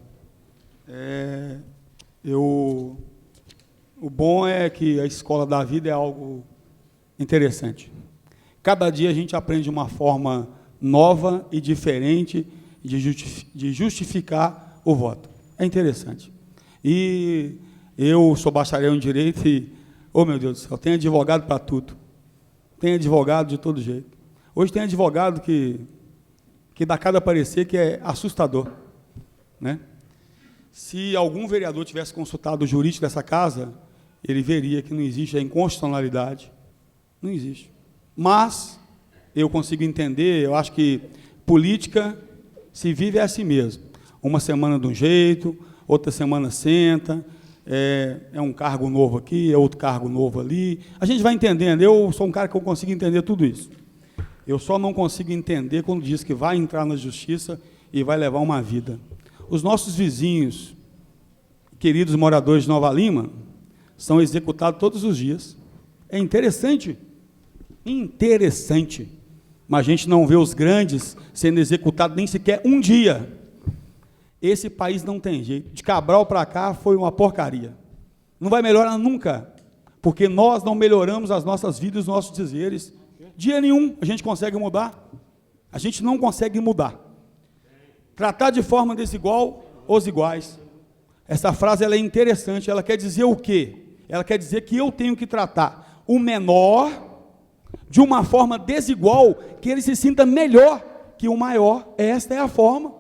O bom é que a escola da vida é algo interessante. Cada dia a gente aprende uma forma nova e diferente de justificar o voto. É interessante. E eu sou bacharel em Direito e, oh meu Deus do céu, tem advogado para tudo. Tem advogado de todo jeito. Hoje tem advogado que dá cada parecer que é assustador, né? Se algum vereador tivesse consultado o jurídico dessa casa, ele veria que não existe a inconstitucionalidade. Não existe. Mas eu consigo entender, eu acho que política se vive assim mesmo. Uma semana de um jeito, outra semana senta, é um cargo novo aqui, é outro cargo novo ali. A gente vai entendendo. Eu sou um cara que eu consigo entender tudo isso. Eu só não consigo entender quando diz que vai entrar na justiça e vai levar uma vida. Os nossos vizinhos, queridos moradores de Nova Lima, são executados todos os dias. É interessante. Interessante. Mas a gente não vê os grandes sendo executados nem sequer um dia. Esse país não tem jeito. De Cabral para cá foi uma porcaria. Não vai melhorar nunca, porque nós não melhoramos as nossas vidas, os nossos dizeres. Dia nenhum a gente consegue mudar. A gente não consegue mudar. Tratar de forma desigual os iguais. Essa frase ela é interessante. Ela quer dizer o quê? Ela quer dizer que eu tenho que tratar o menor de uma forma desigual, que ele se sinta melhor que o maior. Esta é a forma.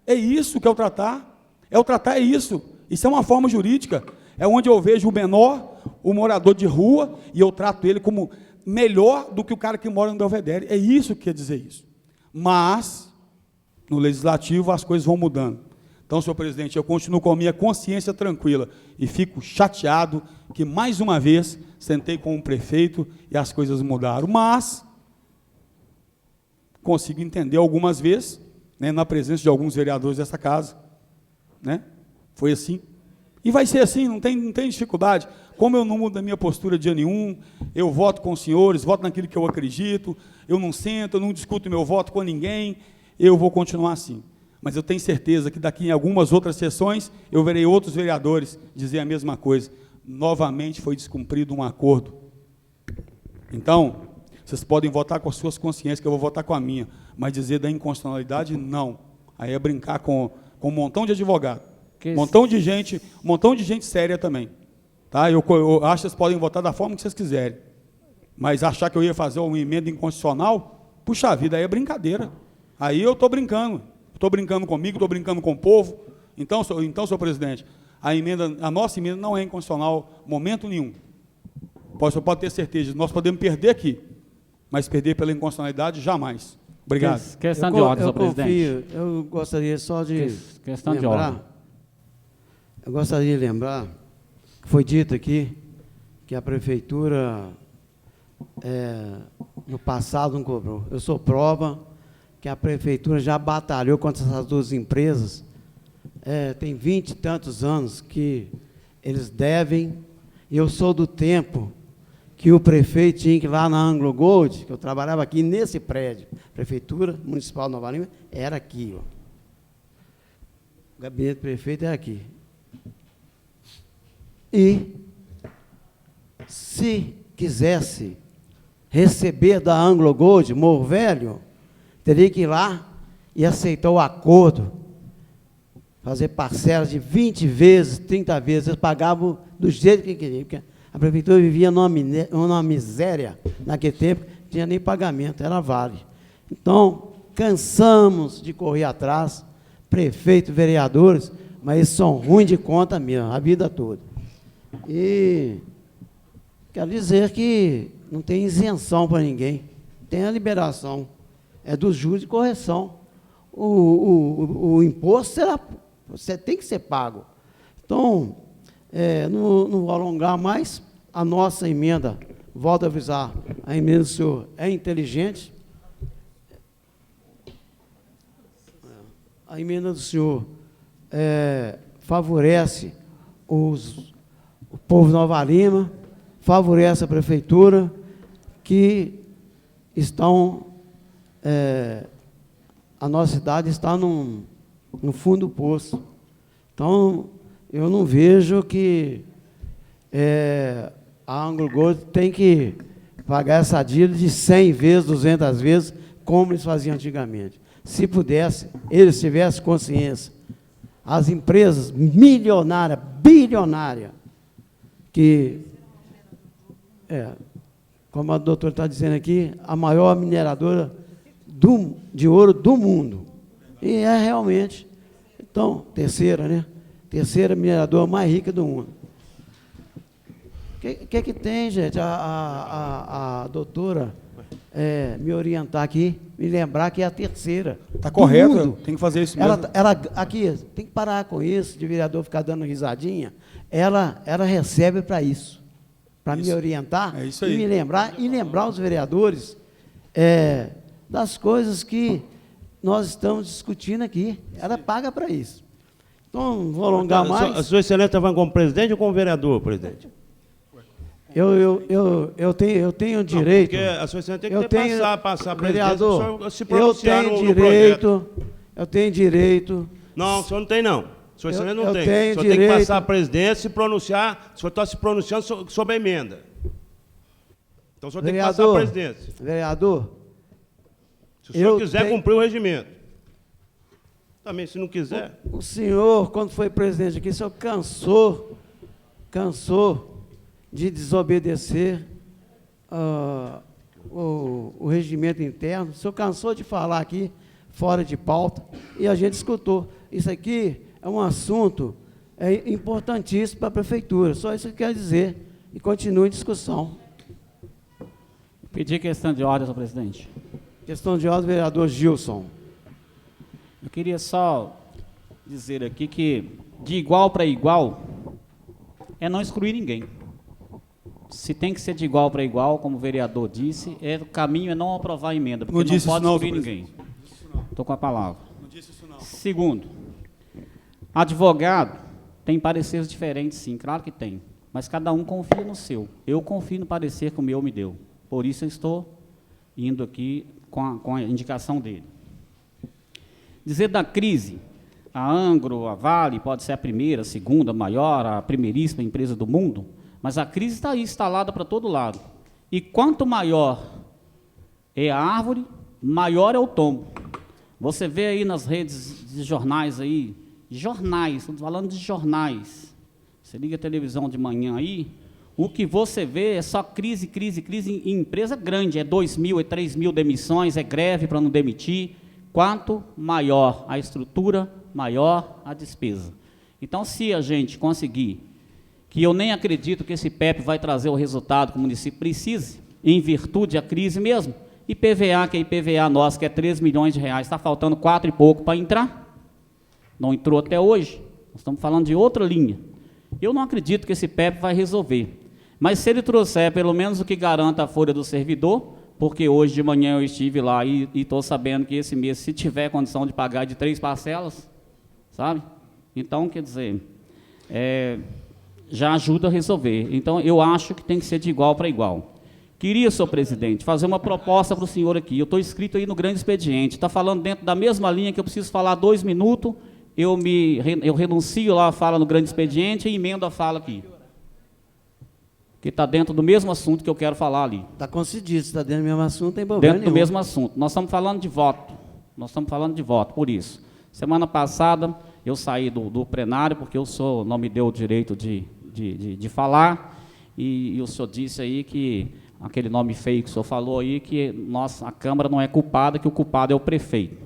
É isso que é o tratar. O tratar é isso. Isso é uma forma jurídica. É onde eu vejo o menor, o morador de rua, e eu trato ele como melhor do que o cara que mora no Belvedere. É isso que quer dizer isso. Mas, no Legislativo, as coisas vão mudando. Então, senhor presidente, eu continuo com a minha consciência tranquila e fico chateado que, mais uma vez, sentei com o prefeito e as coisas mudaram. Mas, consigo entender algumas vezes, né, na presença de alguns vereadores dessa casa, né? Foi assim. E vai ser assim, não tem dificuldade. Como eu não mudo a minha postura dia nenhum, eu voto com os senhores, voto naquilo que eu acredito, eu não sento, eu não discuto meu voto com ninguém, eu vou continuar assim. Mas eu tenho certeza que daqui em algumas outras sessões, eu verei outros vereadores dizer a mesma coisa. Novamente foi descumprido um acordo. Então, vocês podem votar com as suas consciências, que eu vou votar com a minha, mas dizer da inconstitucionalidade, não. Aí é brincar com um montão de advogado, um montão de gente séria também. Tá? Eu acho que vocês podem votar da forma que vocês quiserem. Mas achar que eu ia fazer uma emenda inconstitucional, puxa vida, aí é brincadeira. Aí eu estou brincando. Estou brincando comigo, estou brincando com o povo. Então, senhor presidente, a nossa emenda não é inconstitucional, momento nenhum. O senhor pode ter certeza, nós podemos perder aqui, mas perder pela inconstitucionalidade, jamais. Obrigado. Questão de ordem, senhor presidente. Eu gostaria só de questão de ordem. Eu gostaria de lembrar que foi dito aqui que a prefeitura, no passado, não cobrou. Eu sou prova que a prefeitura já batalhou contra essas duas empresas. Tem 20 e tantos anos que eles devem, e eu sou do tempo que o prefeito tinha que ir lá na Anglo Gold, que eu trabalhava aqui nesse prédio, Prefeitura Municipal de Nova Lima, era aqui, ó. O gabinete do prefeito é aqui. E, se quisesse receber da Anglo Gold, Morro Velho, teria que ir lá e aceitar o acordo, fazer parcelas de 20 vezes, 30 vezes, eles pagavam do jeito que queriam, porque a prefeitura vivia numa miséria naquele tempo, não tinha nem pagamento, era vale. Então, cansamos de correr atrás, prefeito, vereadores, mas eles são ruins de conta mesmo, a vida toda. E quero dizer que não tem isenção para ninguém, tem a liberação. É dos juros de correção. O imposto você tem que ser pago. Então, não vou alongar mais, a nossa emenda, volto a avisar, a emenda do senhor é inteligente, a emenda do senhor favorece o povo de Nova Lima, favorece a prefeitura, que estão... a nossa cidade está no fundo do poço. Então, eu não vejo que a Anglo Gold tem que pagar essa dívida de 100 vezes, 200 vezes, como eles faziam antigamente. Se pudesse, eles tivessem consciência, as empresas milionárias, bilionárias, que, como a doutora está dizendo aqui, a maior mineradora de ouro do mundo. E é realmente, então, terceira, né? Terceira mineradora mais rica do mundo. O que tem, gente? A doutora me orientar aqui, me lembrar que é a terceira. Está correto, tem que fazer isso mesmo. Ela aqui, tem que parar com isso, de vereador ficar dando risadinha. Ela recebe para isso, para me orientar e me lembrar, e lembrar os vereadores das coisas que nós estamos discutindo aqui. Ela paga para isso. Então, não vou alongar mais. A sua excelência vai como presidente ou como vereador, presidente? Eu tenho direito... Porque a sua excelência tem que passar a presidência, vereador, se pronunciar eu tenho direito... Não, o senhor não tem, não. A sua excelência não tem. Tenho o senhor direito, tem que passar a presidência e se pronunciar, o senhor está se pronunciando sobre a emenda. Então o senhor tem que passar a presidência. Vereador... Se o senhor quiser cumprir o regimento. Também, se não quiser... O senhor, quando foi presidente aqui, o senhor cansou de desobedecer o regimento interno. O senhor cansou de falar aqui, fora de pauta, e a gente escutou. Isso aqui é um assunto importantíssimo para a prefeitura. Só isso que eu quero dizer. E continue em discussão. Pedir questão de ordem, senhor presidente. Questão de ordem, vereador Gilson. Eu queria só dizer aqui que, de igual para igual, é não excluir ninguém. Se tem que ser de igual para igual, como o vereador disse, o caminho é não aprovar a emenda, porque não pode excluir ninguém. Estou com a palavra. Não disse isso não. Segundo, advogado tem pareceres diferentes, sim, claro que tem, mas cada um confia no seu. Eu confio no parecer que o meu me deu. Por isso eu estou indo aqui com a indicação dele. Dizer da crise, a Anglo, a Vale, pode ser a primeira, a segunda, a maior, a primeiríssima empresa do mundo, mas a crise está aí, instalada para todo lado. E quanto maior é a árvore, maior é o tombo. Você vê aí nas redes de jornais aí, estamos falando de jornais. Você liga a televisão de manhã aí, o que você vê é só crise, crise, crise em empresa grande, é 2.000, é 3.000 demissões, é greve para não demitir. Quanto maior a estrutura, maior a despesa. Então, se a gente conseguir, que eu nem acredito que esse PEP vai trazer o resultado que o município precise, em virtude da crise mesmo, IPVA, que é IPVA nosso, que é 3 milhões de reais, está faltando 4 e pouco para entrar, não entrou até hoje, nós estamos falando de outra linha. Eu não acredito que esse PEP vai resolver, mas se ele trouxer pelo menos o que garanta a folha do servidor, porque hoje de manhã eu estive lá e estou sabendo que esse mês, se tiver condição de pagar de 3 parcelas, sabe? Então, quer dizer, já ajuda a resolver. Então, eu acho que tem que ser de igual para igual. Queria, senhor presidente, fazer uma proposta para o senhor aqui. Eu estou inscrito aí no grande expediente. Está falando dentro da mesma linha que eu preciso falar 2 minutos, eu renuncio lá a fala no grande expediente e emendo a fala aqui. Que está dentro do mesmo assunto que eu quero falar ali. Está concedido, está dentro do mesmo assunto, não tem problema nenhum. Dentro do mesmo assunto. Nós estamos falando de voto. Nós estamos falando de voto, por isso. Semana passada, eu saí do plenário, porque o senhor não me deu o direito de falar, e o senhor disse aí que, aquele nome feio que o senhor falou aí, que a Câmara não é culpada, que o culpado é o prefeito.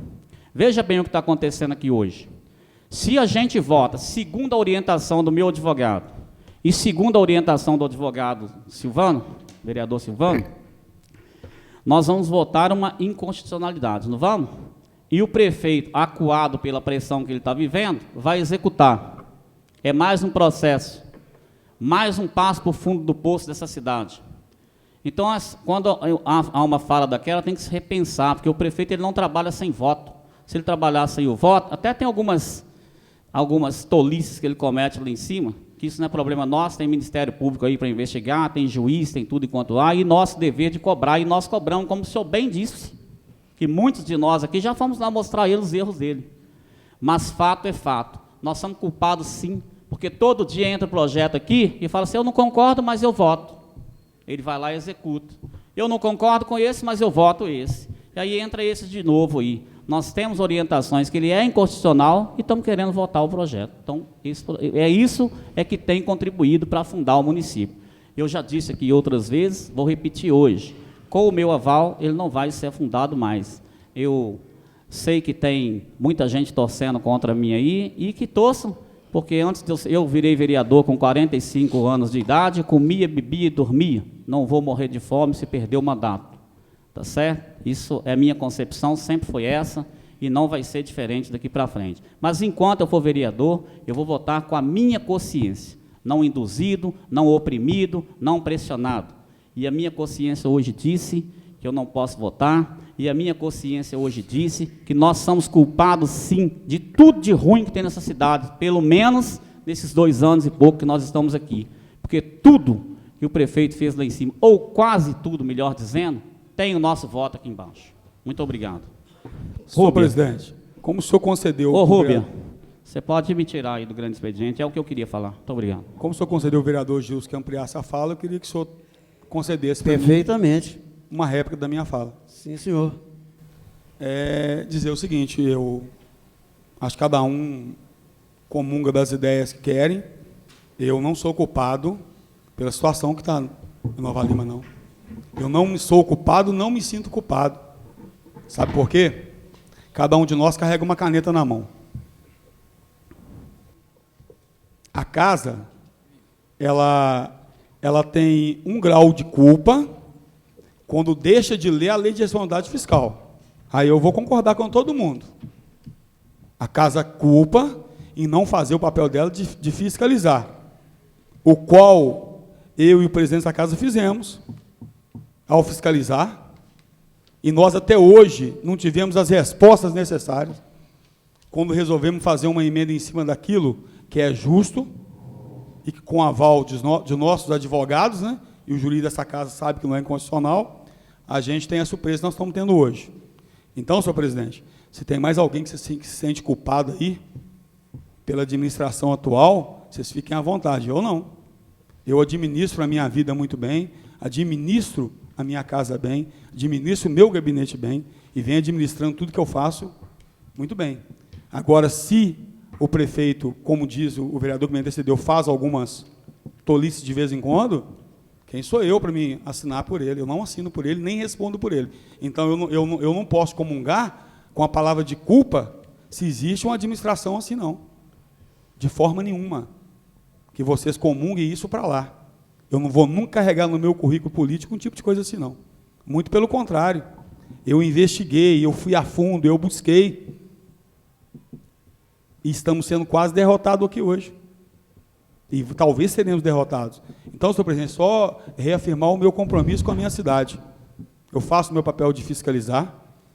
Veja bem o que está acontecendo aqui hoje. Se a gente vota, segundo a orientação do meu advogado, e segundo a orientação do advogado Silvano, vereador Silvano, nós vamos votar uma inconstitucionalidade, não vamos? E o prefeito, acuado pela pressão que ele está vivendo, vai executar. É mais um processo, mais um passo para o fundo do poço dessa cidade. Então, quando há uma fala daquela, tem que se repensar, porque o prefeito ele não trabalha sem voto. se ele trabalhasse aí o voto, até tem algumas tolices que ele comete lá em cima, que isso não é problema nosso, tem Ministério Público aí para investigar, tem juiz, tem tudo enquanto há, e nosso dever de cobrar, e nós cobramos, como o senhor bem disse, que muitos de nós aqui já fomos lá mostrar a ele os erros dele. Mas fato é fato, nós somos culpados sim, porque todo dia entra projeto aqui e fala assim, eu não concordo, mas eu voto. Ele vai lá e executa. Eu não concordo com esse, mas eu voto esse. E aí entra esse de novo aí. Nós temos orientações que ele é inconstitucional e estamos querendo votar o projeto. Então, isso é que tem contribuído para afundar o município. Eu já disse aqui outras vezes, vou repetir hoje. Com o meu aval, ele não vai ser afundado mais. Eu sei que tem muita gente torcendo contra mim aí e que torçam, porque antes eu virei vereador com 45 anos de idade, comia, bebia e dormia. Não vou morrer de fome se perder o mandato. Tá certo? Isso é a minha concepção, sempre foi essa, e não vai ser diferente daqui para frente. Mas enquanto eu for vereador, eu vou votar com a minha consciência, não induzido, não oprimido, não pressionado. E a minha consciência hoje disse que eu não posso votar, e a minha consciência hoje disse que nós somos culpados, sim, de tudo de ruim que tem nessa cidade, pelo menos nesses 2 anos e pouco que nós estamos aqui. Porque tudo que o prefeito fez lá em cima, ou quase tudo, melhor dizendo, tem o nosso voto aqui embaixo. Muito obrigado. Senhor presidente, como o senhor concedeu... Ô, Rúbia, você pode me tirar aí do grande expediente, é o que eu queria falar. Muito obrigado. Como o senhor concedeu ao vereador Gilson que ampliasse a fala, eu queria que o senhor concedesse para mim Perfeitamente. uma réplica da minha fala. Sim, senhor. Dizer o seguinte, eu acho que cada um comunga das ideias que querem. Eu não sou culpado pela situação que está em Nova Lima, não. Eu não sou culpado, não me sinto culpado. Sabe por quê? Cada um de nós carrega uma caneta na mão. A casa, ela tem 1 grau de culpa quando deixa de ler a lei de responsabilidade fiscal. Aí eu vou concordar com todo mundo. A casa culpa em não fazer o papel dela de fiscalizar, o qual eu e o presidente da casa fizemos ao fiscalizar, e nós até hoje não tivemos as respostas necessárias quando resolvemos fazer uma emenda em cima daquilo que é justo e que, com aval de nossos advogados, né, e o juiz dessa casa sabe que não é inconstitucional, a gente tem a surpresa que nós estamos tendo hoje. Então, senhor presidente, se tem mais alguém que se sente culpado aí pela administração atual, vocês fiquem à vontade. Eu não. Eu administro a minha vida muito bem, administro a minha casa bem, administro o meu gabinete bem e venho administrando tudo que eu faço muito bem. Agora, se o prefeito, como diz o vereador que me antecedeu, faz algumas tolices de vez em quando, quem sou eu para me assinar por ele? Eu não assino por ele, nem respondo por ele. Então, eu não posso comungar com a palavra de culpa se existe uma administração assim, não. De forma nenhuma. Que vocês comunguem isso para lá. Eu não vou nunca carregar no meu currículo político um tipo de coisa assim, não. Muito pelo contrário. Eu investiguei, eu fui a fundo, eu busquei. E estamos sendo quase derrotados aqui hoje. E talvez seremos derrotados. Então, senhor presidente, só reafirmar o meu compromisso com a minha cidade. Eu faço o meu papel de fiscalizar,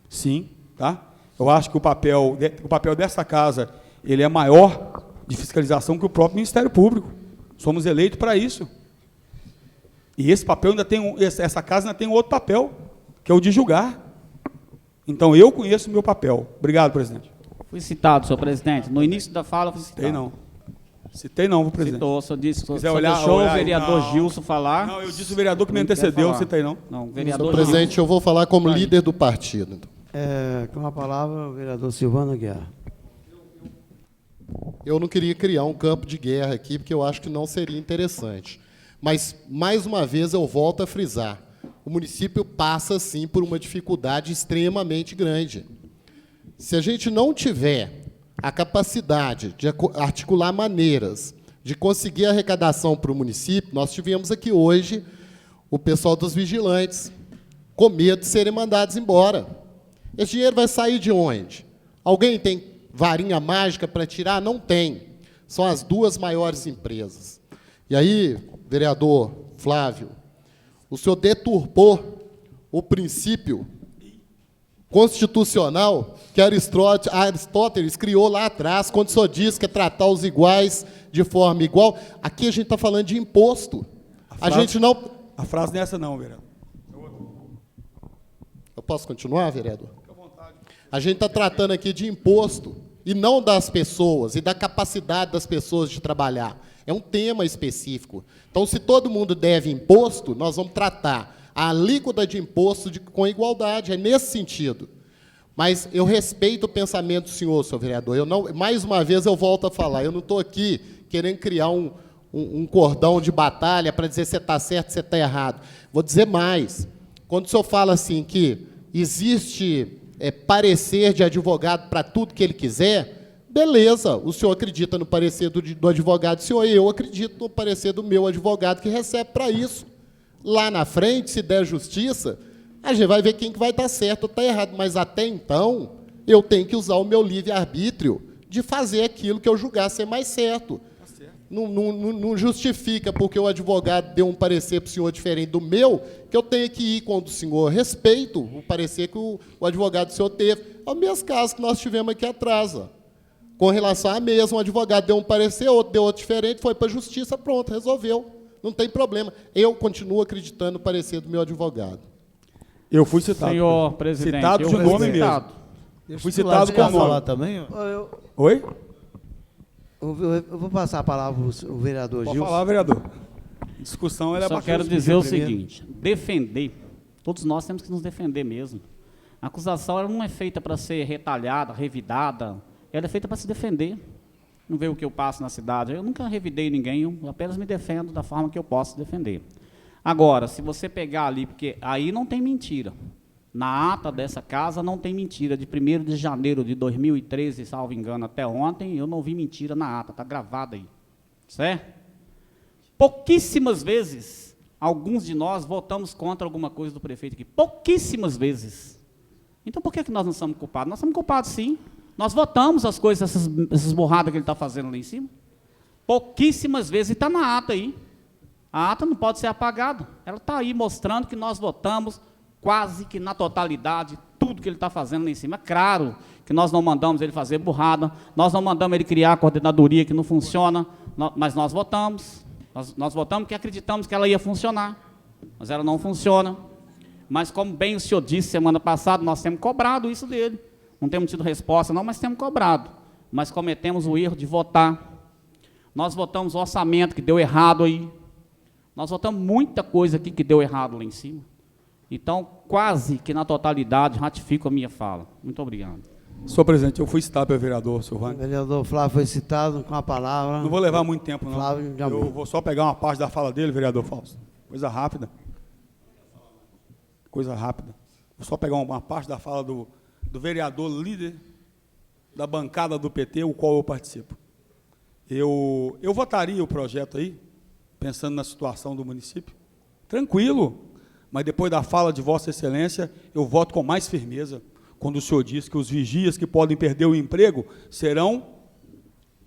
sim, tá? Eu acho que o papel dessa casa, ele é maior de fiscalização que o próprio Ministério Público. Somos eleitos para isso. E esse papel ainda tem essa casa ainda tem um outro papel, que é o de julgar. Então, eu conheço o meu papel. Obrigado, presidente. Fui citado, senhor presidente. No início da fala, fui citado. Citei não, presidente. Citou, o senhor disse, deixou o vereador Gilson falar. Não, eu disse o vereador que me antecedeu, citei não. Não, vereador Senhor presidente, Gilson. eu vou falar como líder do partido. Com a palavra, o vereador Silvano Aguiar. Eu não queria criar um campo de guerra aqui, porque eu acho que não seria interessante. Mas, mais uma vez, eu volto a frisar. O município passa, sim, por uma dificuldade extremamente grande. Se a gente não tiver a capacidade de articular maneiras de conseguir arrecadação para o município, nós tivemos aqui hoje o pessoal dos vigilantes com medo de serem mandados embora. Esse dinheiro vai sair de onde? Alguém tem varinha mágica para tirar? Não tem. São as 2 maiores empresas. E aí, vereador Flávio, o senhor deturpou o princípio constitucional que Aristóteles criou lá atrás, quando só diz que é tratar os iguais de forma igual. Aqui a gente está falando de imposto. A gente não... A frase não é essa não, vereador. Eu posso continuar, vereador? Fique à vontade. A gente está tratando aqui de imposto, e não das pessoas, e da capacidade das pessoas de trabalhar. É um tema específico. Então, se todo mundo deve imposto, nós vamos tratar a alíquota de imposto com igualdade. É nesse sentido. Mas eu respeito o pensamento do senhor, senhor vereador. Eu não, mais uma vez eu volto a falar, eu não estou aqui querendo criar um cordão de batalha para dizer se você está certo, se você está errado. Vou dizer mais. Quando o senhor fala assim que existe parecer de advogado para tudo que ele quiser, beleza, o senhor acredita no parecer do advogado do senhor, e eu acredito no parecer do meu advogado que recebe para isso. Lá na frente, se der justiça, a gente vai ver quem que vai estar certo ou está errado. Mas até então, eu tenho que usar o meu livre-arbítrio de fazer aquilo que eu julgar ser mais certo. Não justifica, porque o advogado deu um parecer para o senhor diferente do meu, que eu tenho que ir com o do senhor. Respeito o parecer que o advogado do senhor teve. É o mesmo caso que nós tivemos aqui atrás. Ó. Com relação à mesa, um advogado deu um parecer, outro deu outro diferente, foi para a justiça, pronto, resolveu. Não tem problema. Eu continuo acreditando no parecer do meu advogado. Eu fui citado. Senhor presidente, citado de nome mesmo. Eu fui citado com nome. Falar também? Oi? Eu vou passar a palavra ao vereador Gilson. Pode falar, vereador. A discussão é Só quero dizer o seguinte, defender, todos nós temos que nos defender mesmo. A acusação ela não é feita para ser retalhada, revidada, ela é feita para se defender. Não vê o que eu passo na cidade, eu nunca revidei ninguém, eu apenas me defendo da forma que eu posso defender. Agora, se você pegar ali, porque aí não tem mentira. Na ata dessa casa não tem mentira. De 1º de janeiro de 2013, salvo engano, até ontem, eu não vi mentira na ata, está gravada aí. Certo? Pouquíssimas vezes, alguns de nós votamos contra alguma coisa do prefeito aqui. Pouquíssimas vezes. Então, por que nós não somos culpados? Nós somos culpados, sim. Nós votamos as coisas, essas burradas que ele está fazendo lá em cima. Pouquíssimas vezes, e está na ata aí. A ata não pode ser apagada. Ela está aí mostrando que nós votamos quase que na totalidade tudo que ele está fazendo lá em cima. É claro que nós não mandamos ele fazer burrada, nós não mandamos ele criar a coordenadoria que não funciona, mas nós votamos. Nós votamos porque acreditamos que ela ia funcionar, mas ela não funciona. Mas como bem o senhor disse semana passada, nós temos cobrado isso dele. Não temos tido resposta não, mas temos cobrado. Mas cometemos o erro de votar. Nós votamos o orçamento que deu errado aí. Nós votamos muita coisa aqui que deu errado lá em cima. Então, quase que na totalidade, ratifico a minha fala. Muito obrigado. Senhor presidente, eu fui citado pelo vereador Silvânia. O vereador Flávio foi citado com a palavra. Não vou levar muito tempo, não. Flávio, eu vou só pegar uma parte da fala dele, vereador Fausto. Coisa rápida. Coisa rápida. Vou só pegar uma parte da fala do vereador líder da bancada do PT, o qual eu participo. Eu votaria o projeto aí, pensando na situação do município, tranquilo, mas depois da fala de Vossa Excelência, eu voto com mais firmeza, quando o senhor diz que os vigias que podem perder o emprego serão,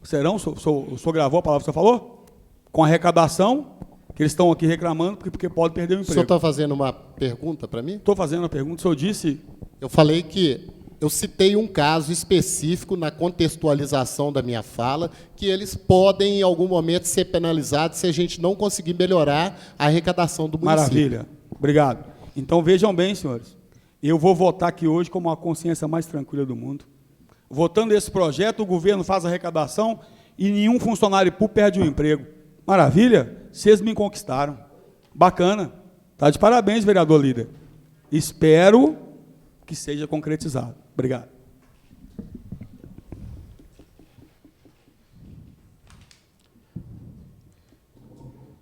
o senhor gravou a palavra que o senhor falou? Com arrecadação, que eles estão aqui reclamando, porque podem perder o emprego. O senhor está fazendo uma pergunta para mim? Estou fazendo uma pergunta, o senhor disse... Eu falei que eu citei um caso específico na contextualização da minha fala, que eles podem, em algum momento, ser penalizados se a gente não conseguir melhorar a arrecadação do município. Maravilha. Obrigado. Então, vejam bem, senhores, eu vou votar aqui hoje com uma consciência mais tranquila do mundo. Votando esse projeto, o governo faz a arrecadação e nenhum funcionário público perde o emprego. Maravilha? Vocês me conquistaram. Bacana. Está de parabéns, vereador líder. Espero que seja concretizado. Obrigado.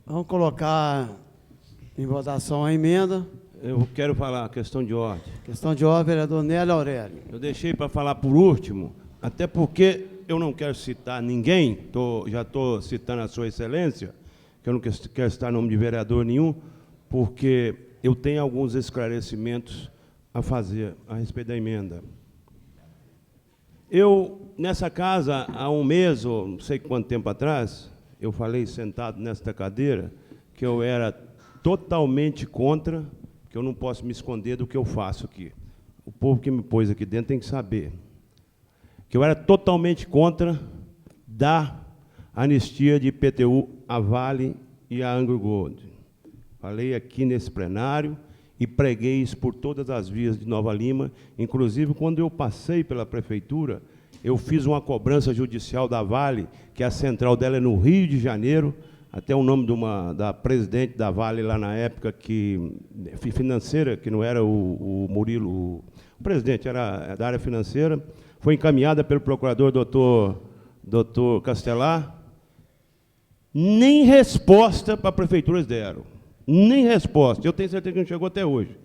Vamos colocar em votação a emenda. Eu quero falar a questão de ordem. Questão de ordem, vereador Nélio Aurélio. Eu deixei para falar por último, até porque eu não quero citar ninguém, já estou citando a Sua Excelência, que eu não quero citar nome de vereador nenhum, porque eu tenho alguns esclarecimentos a fazer a respeito da emenda. Eu, nessa casa, há um mês, ou não sei quanto tempo atrás, eu falei sentado nesta cadeira, que eu era totalmente contra, que eu não posso me esconder do que eu faço aqui. o povo que me pôs aqui dentro tem que saber que eu era totalmente contra dar anistia de IPTU à Vale e à Anglo Gold. Falei aqui nesse plenário e preguei isso por todas as vias de Nova Lima. Inclusive, quando eu passei pela prefeitura, eu fiz uma cobrança judicial da Vale, que a central dela é no Rio de Janeiro, até o nome da presidente da Vale lá na época, que financeira, que não era o Murilo, o presidente era da área financeira, foi encaminhada pelo procurador doutor Castelar. Nem resposta para a prefeitura eles deram. Nem resposta. Eu tenho certeza que não chegou até hoje.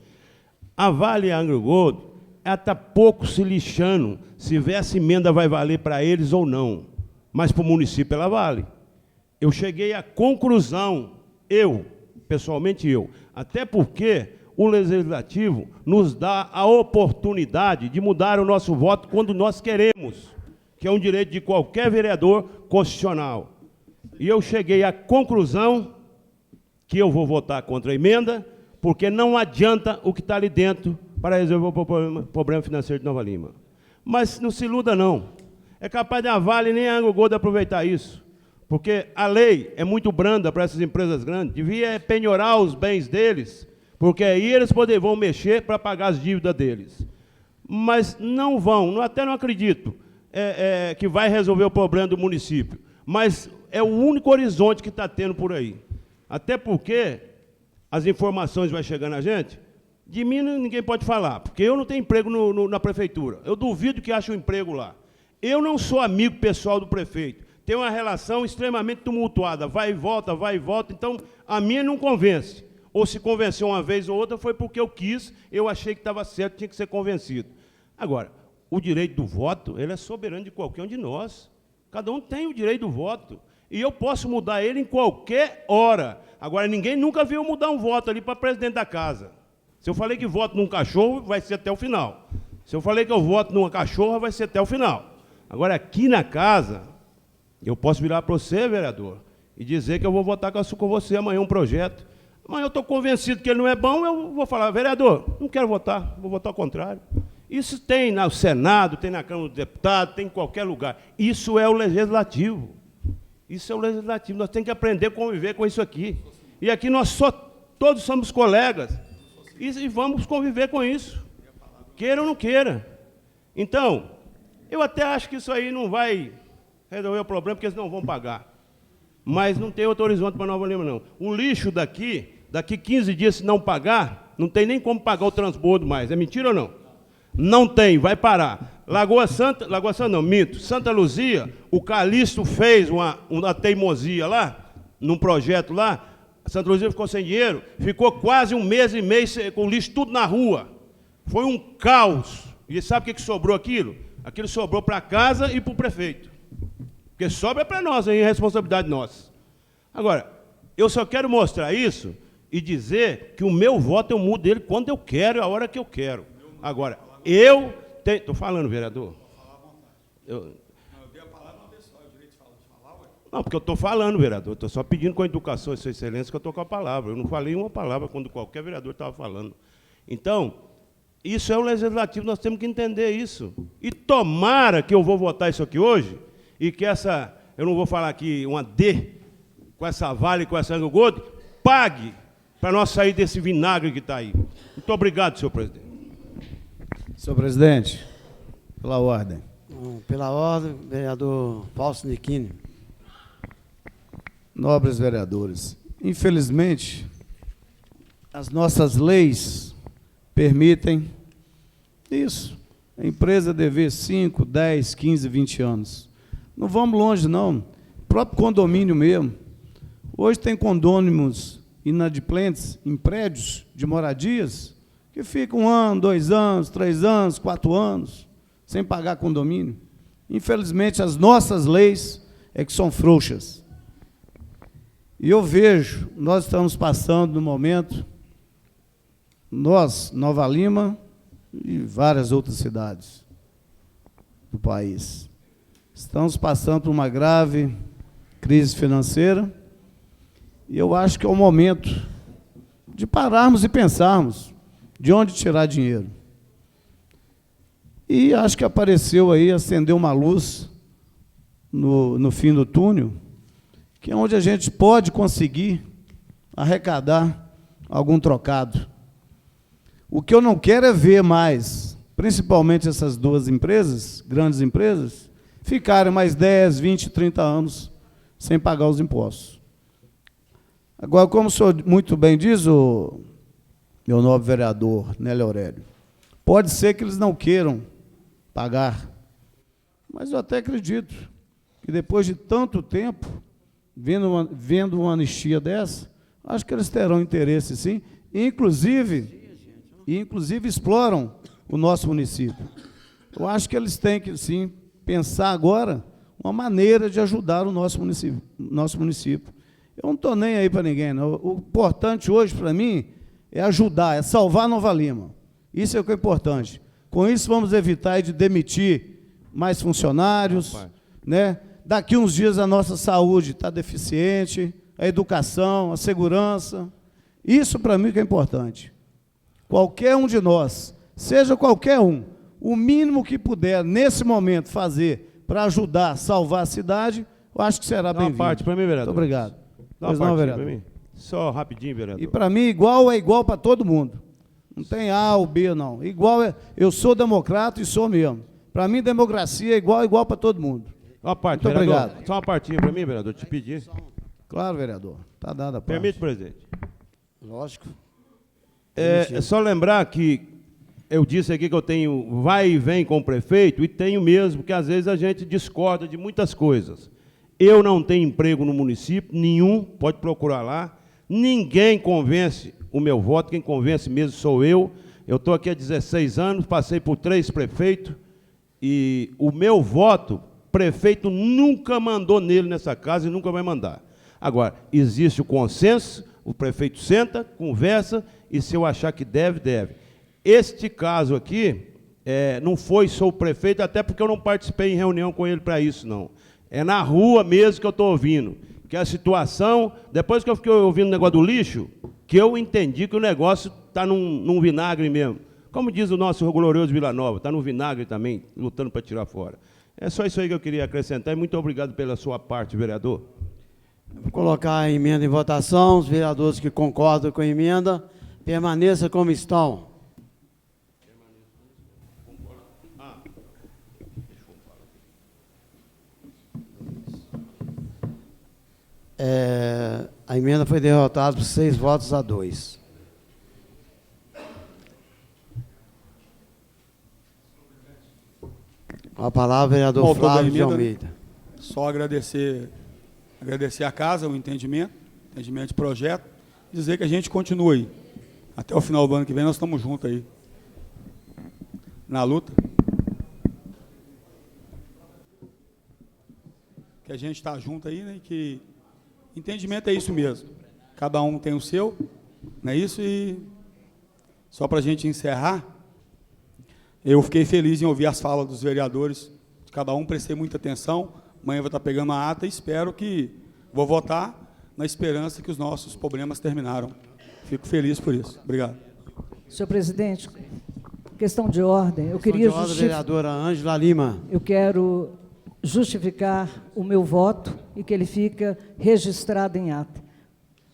A Vale e a Anglo Gold, ela está pouco se lixando se essa emenda vai valer para eles ou não. Mas para o município ela vale. Eu cheguei à conclusão, pessoalmente eu, até porque o Legislativo nos dá a oportunidade de mudar o nosso voto quando nós queremos, que é um direito de qualquer vereador constitucional. E eu cheguei à conclusão que eu vou votar contra a emenda, porque não adianta o que está ali dentro para resolver o problema financeiro de Nova Lima. Mas não se iluda, não. É capaz da Vale nem a Anglo Gold aproveitar isso, porque a lei é muito branda para essas empresas grandes, devia penhorar os bens deles, porque aí eles vão mexer para pagar as dívidas deles. Mas não vão, até não acredito que vai resolver o problema do município, mas é o único horizonte que está tendo por aí. Até porque as informações vão chegando a gente, de mim ninguém pode falar, porque eu não tenho emprego na prefeitura. Eu duvido que ache um emprego lá. Eu não sou amigo pessoal do prefeito. Tem uma relação extremamente tumultuada, vai e volta, então a minha não convence. Ou se convenceu uma vez ou outra, foi porque eu quis, eu achei que estava certo, tinha que ser convencido. Agora, o direito do voto, ele é soberano de qualquer um de nós. Cada um tem o direito do voto. E eu posso mudar ele em qualquer hora. Agora, ninguém nunca viu mudar um voto ali para presidente da casa. Se eu falei que voto num cachorro, vai ser até o final. Se eu falei que eu voto numa cachorra, vai ser até o final. Agora, aqui na casa, eu posso virar para você, vereador, e dizer que eu vou votar com você amanhã um projeto. Amanhã eu estou convencido que ele não é bom, eu vou falar, vereador, não quero votar, vou votar ao contrário. Isso tem no Senado, tem na Câmara dos Deputados, tem em qualquer lugar. Isso é o Legislativo. Isso é o Legislativo. Nós temos que aprender a conviver com isso aqui. E aqui nós todos somos colegas. E vamos conviver com isso. Queira ou não queira. Então, eu até acho que isso aí não vai resolver o problema, porque eles não vão pagar. Mas não tem outro horizonte para Nova Lima, não. O lixo daqui 15 dias, se não pagar, não tem nem como pagar o transbordo mais. É mentira ou não? Não tem, vai parar. Lagoa Santa não, minto. Santa Luzia, o Calixto fez uma teimosia lá, num projeto lá. Santa Luzia ficou sem dinheiro, ficou quase um mês e meio com o lixo tudo na rua. Foi um caos. E sabe o que sobrou aquilo? Aquilo sobrou para casa e para o prefeito. Porque sobra para nós, aí, é responsabilidade nossa. Agora, eu só quero mostrar isso e dizer que o meu voto eu mudo ele quando eu quero, a hora que eu quero. Agora, eu tenho... Estou falando, vereador. Eu dei a palavra uma vez só, o direito de falar, ué? Não, porque eu estou falando, vereador. Estou só pedindo com a educação e sua excelência que eu estou com a palavra. Eu não falei uma palavra quando qualquer vereador estava falando. Então, isso é o Legislativo, nós temos que entender isso. E tomara que eu vou votar isso aqui hoje, e que eu não vou falar aqui uma D, com essa Vale, com essa Anglo Gold, pague para nós sair desse vinagre que está aí. Muito obrigado, senhor presidente. Senhor presidente, pela ordem. Pela ordem, vereador Fausto Nichini. Nobres vereadores, infelizmente, as nossas leis permitem isso. A empresa dever 5, 10, 15, 20 anos. Não vamos longe, não. O próprio condomínio mesmo. Hoje tem condôminos inadimplentes em prédios de moradias que ficam 1 ano, 2 anos, 3 anos, 4 anos, sem pagar condomínio. Infelizmente, as nossas leis é que são frouxas. E eu vejo, nós estamos passando no momento, nós, Nova Lima e várias outras cidades do país, estamos passando por uma grave crise financeira e eu acho que é o momento de pararmos e pensarmos de onde tirar dinheiro. E acho que apareceu aí, acendeu uma luz no fim do túnel, que é onde a gente pode conseguir arrecadar algum trocado. O que eu não quero é ver mais, principalmente essas duas empresas, grandes empresas, ficarem mais 10, 20, 30 anos sem pagar os impostos. Agora, como o senhor muito bem diz, o meu nobre vereador, Nélio Aurélio, pode ser que eles não queiram pagar, mas eu até acredito que depois de tanto tempo, vendo uma anistia dessa, acho que eles terão interesse, sim, e inclusive exploram o nosso município. Eu acho que eles têm que, sim, pensar agora uma maneira de ajudar o nosso município. Eu não estou nem aí para ninguém, não. O importante hoje, para mim, é ajudar, é salvar Nova Lima. Isso é o que é importante. Com isso, vamos evitar de demitir mais funcionários, né? Daqui uns dias a nossa saúde está deficiente, a educação, a segurança. Isso, para mim, que é importante. Qualquer um de nós, seja qualquer um, o mínimo que puder, nesse momento, fazer para ajudar, salvar a cidade, eu acho que será bem-vindo. Dá uma parte para mim, vereador. Muito obrigado. Dá uma parte para mim. Só rapidinho, vereador. E para mim, igual é igual para todo mundo. Não tem A ou B, não. Igual eu sou democrata e sou mesmo. Para mim, democracia é igual para todo mundo. Uma parte, muito vereador. Obrigado. Só uma partinha para mim, vereador, te pedir. Claro, vereador. Está dada a parte. Permite, presidente. Lógico. É só lembrar que eu disse aqui que eu tenho vai e vem com o prefeito, e tenho mesmo, porque às vezes a gente discorda de muitas coisas. Eu não tenho emprego no município, nenhum, pode procurar lá. Ninguém convence o meu voto, quem convence mesmo sou eu. Eu estou aqui há 16 anos, passei por 3 prefeitos, e o meu voto, prefeito nunca mandou nele nessa casa e nunca vai mandar. Agora, existe o consenso, o prefeito senta, conversa, e se eu achar que deve, deve. Este caso aqui, não foi só o prefeito, até porque eu não participei em reunião com ele para isso, não. É na rua mesmo que eu estou ouvindo, que a situação, depois que eu fiquei ouvindo o negócio do lixo, que eu entendi que o negócio está num vinagre mesmo. Como diz o nosso glorioso Vila Nova, está no vinagre também, lutando para tirar fora. É só isso aí que eu queria acrescentar, e muito obrigado pela sua parte, vereador. Vou colocar a emenda em votação. Os vereadores que concordam com a emenda, permaneça como estão. A emenda foi derrotada por 6 votos a 2. Com a palavra, vereador Flávio de Almeida. Só agradecer a casa, o entendimento de projeto, e dizer que a gente continua aí. Até o final do ano que vem nós estamos juntos aí, na luta. Que a gente está junto aí, né, e que entendimento é isso mesmo. Cada um tem o seu, não é isso? E só para a gente encerrar, eu fiquei feliz em ouvir as falas dos vereadores, de cada um, prestei muita atenção. Amanhã vou estar pegando a ata e espero que vou votar na esperança que os nossos problemas terminaram. Fico feliz por isso. Obrigado. Senhor presidente, questão de ordem. Eu queria vereadora Ângela Lima. Eu quero justificar o meu voto e que ele fica registrado em ata.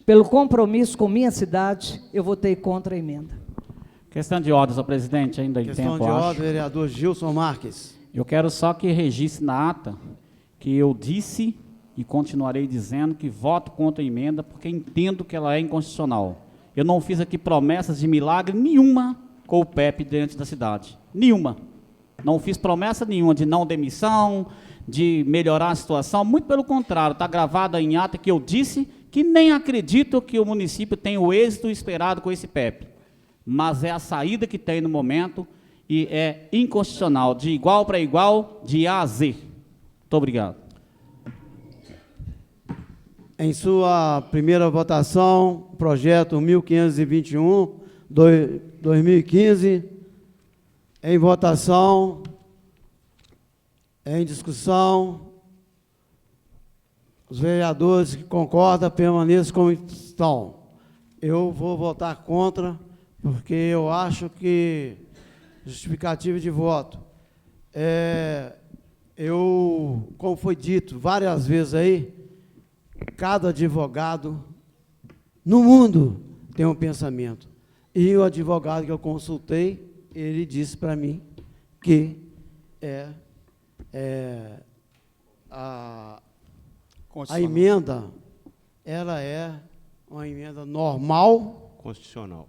Pelo compromisso com minha cidade, eu votei contra a emenda. Questão de ordem, senhor presidente, ainda em tempo, Questão de ordem, vereador Gilson Marques. Eu quero só que registre na ata que eu disse e continuarei dizendo que voto contra a emenda porque entendo que ela é inconstitucional. Eu não fiz aqui promessas de milagre nenhuma com o PEP diante da cidade. Nenhuma. Não fiz promessa nenhuma de não demissão, de melhorar a situação. Muito pelo contrário, está gravada em ata que eu disse que nem acredito que o município tenha o êxito esperado com esse PEP. Mas é a saída que tem no momento e é inconstitucional, de igual para igual, de A a Z. Muito obrigado. Em sua primeira votação, projeto 1521, 2015, em votação, em discussão, os vereadores que concordam permaneçam como estão. Eu vou votar contra, porque eu acho que justificativa de voto Como foi dito várias vezes aí, cada advogado no mundo tem um pensamento. E o advogado que eu consultei, ele disse para mim que a emenda, ela é uma emenda normal, Constitucional.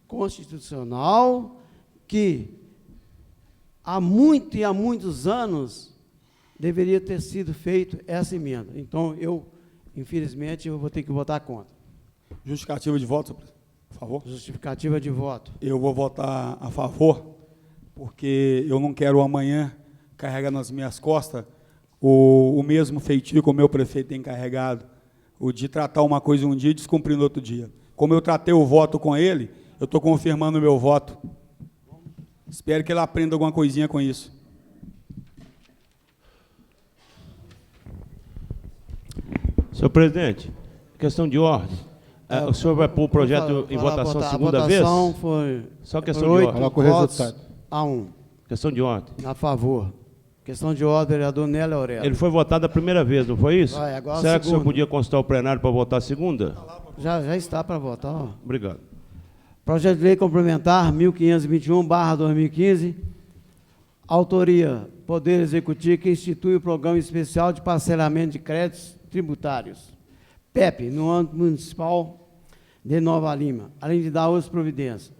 Constitucional, que há muitos anos deveria ter sido feita essa emenda. Então, infelizmente, eu vou ter que votar contra. Justificativa de voto, por favor. Justificativa de voto. Eu vou votar a favor, porque eu não quero amanhã carregar nas minhas costas o mesmo feitio que o meu prefeito tem carregado, o de tratar uma coisa um dia e descumprir no outro dia. Como eu tratei o voto com ele, eu estou confirmando o meu voto. Espero que ele aprenda alguma coisinha com isso. Senhor presidente, questão de ordem. O senhor vai pôr o projeto em votação a segunda vez? A votação foi... Só questão de ordem. Coloca o resultado. A 1. Questão de ordem. A favor. Questão de ordem, vereador Nélio Aurélio. Ele foi votado a primeira vez, não foi isso? Vai, agora Será a que o senhor segunda. podia consultar o plenário para votar a segunda? Já está para votar. Ó. Obrigado. Projeto de lei complementar 1521/2015. Autoria, Poder Executivo, que institui o Programa Especial de Parcelamento de Créditos Tributários, PEP, no âmbito municipal de Nova Lima, além de dar outras providências.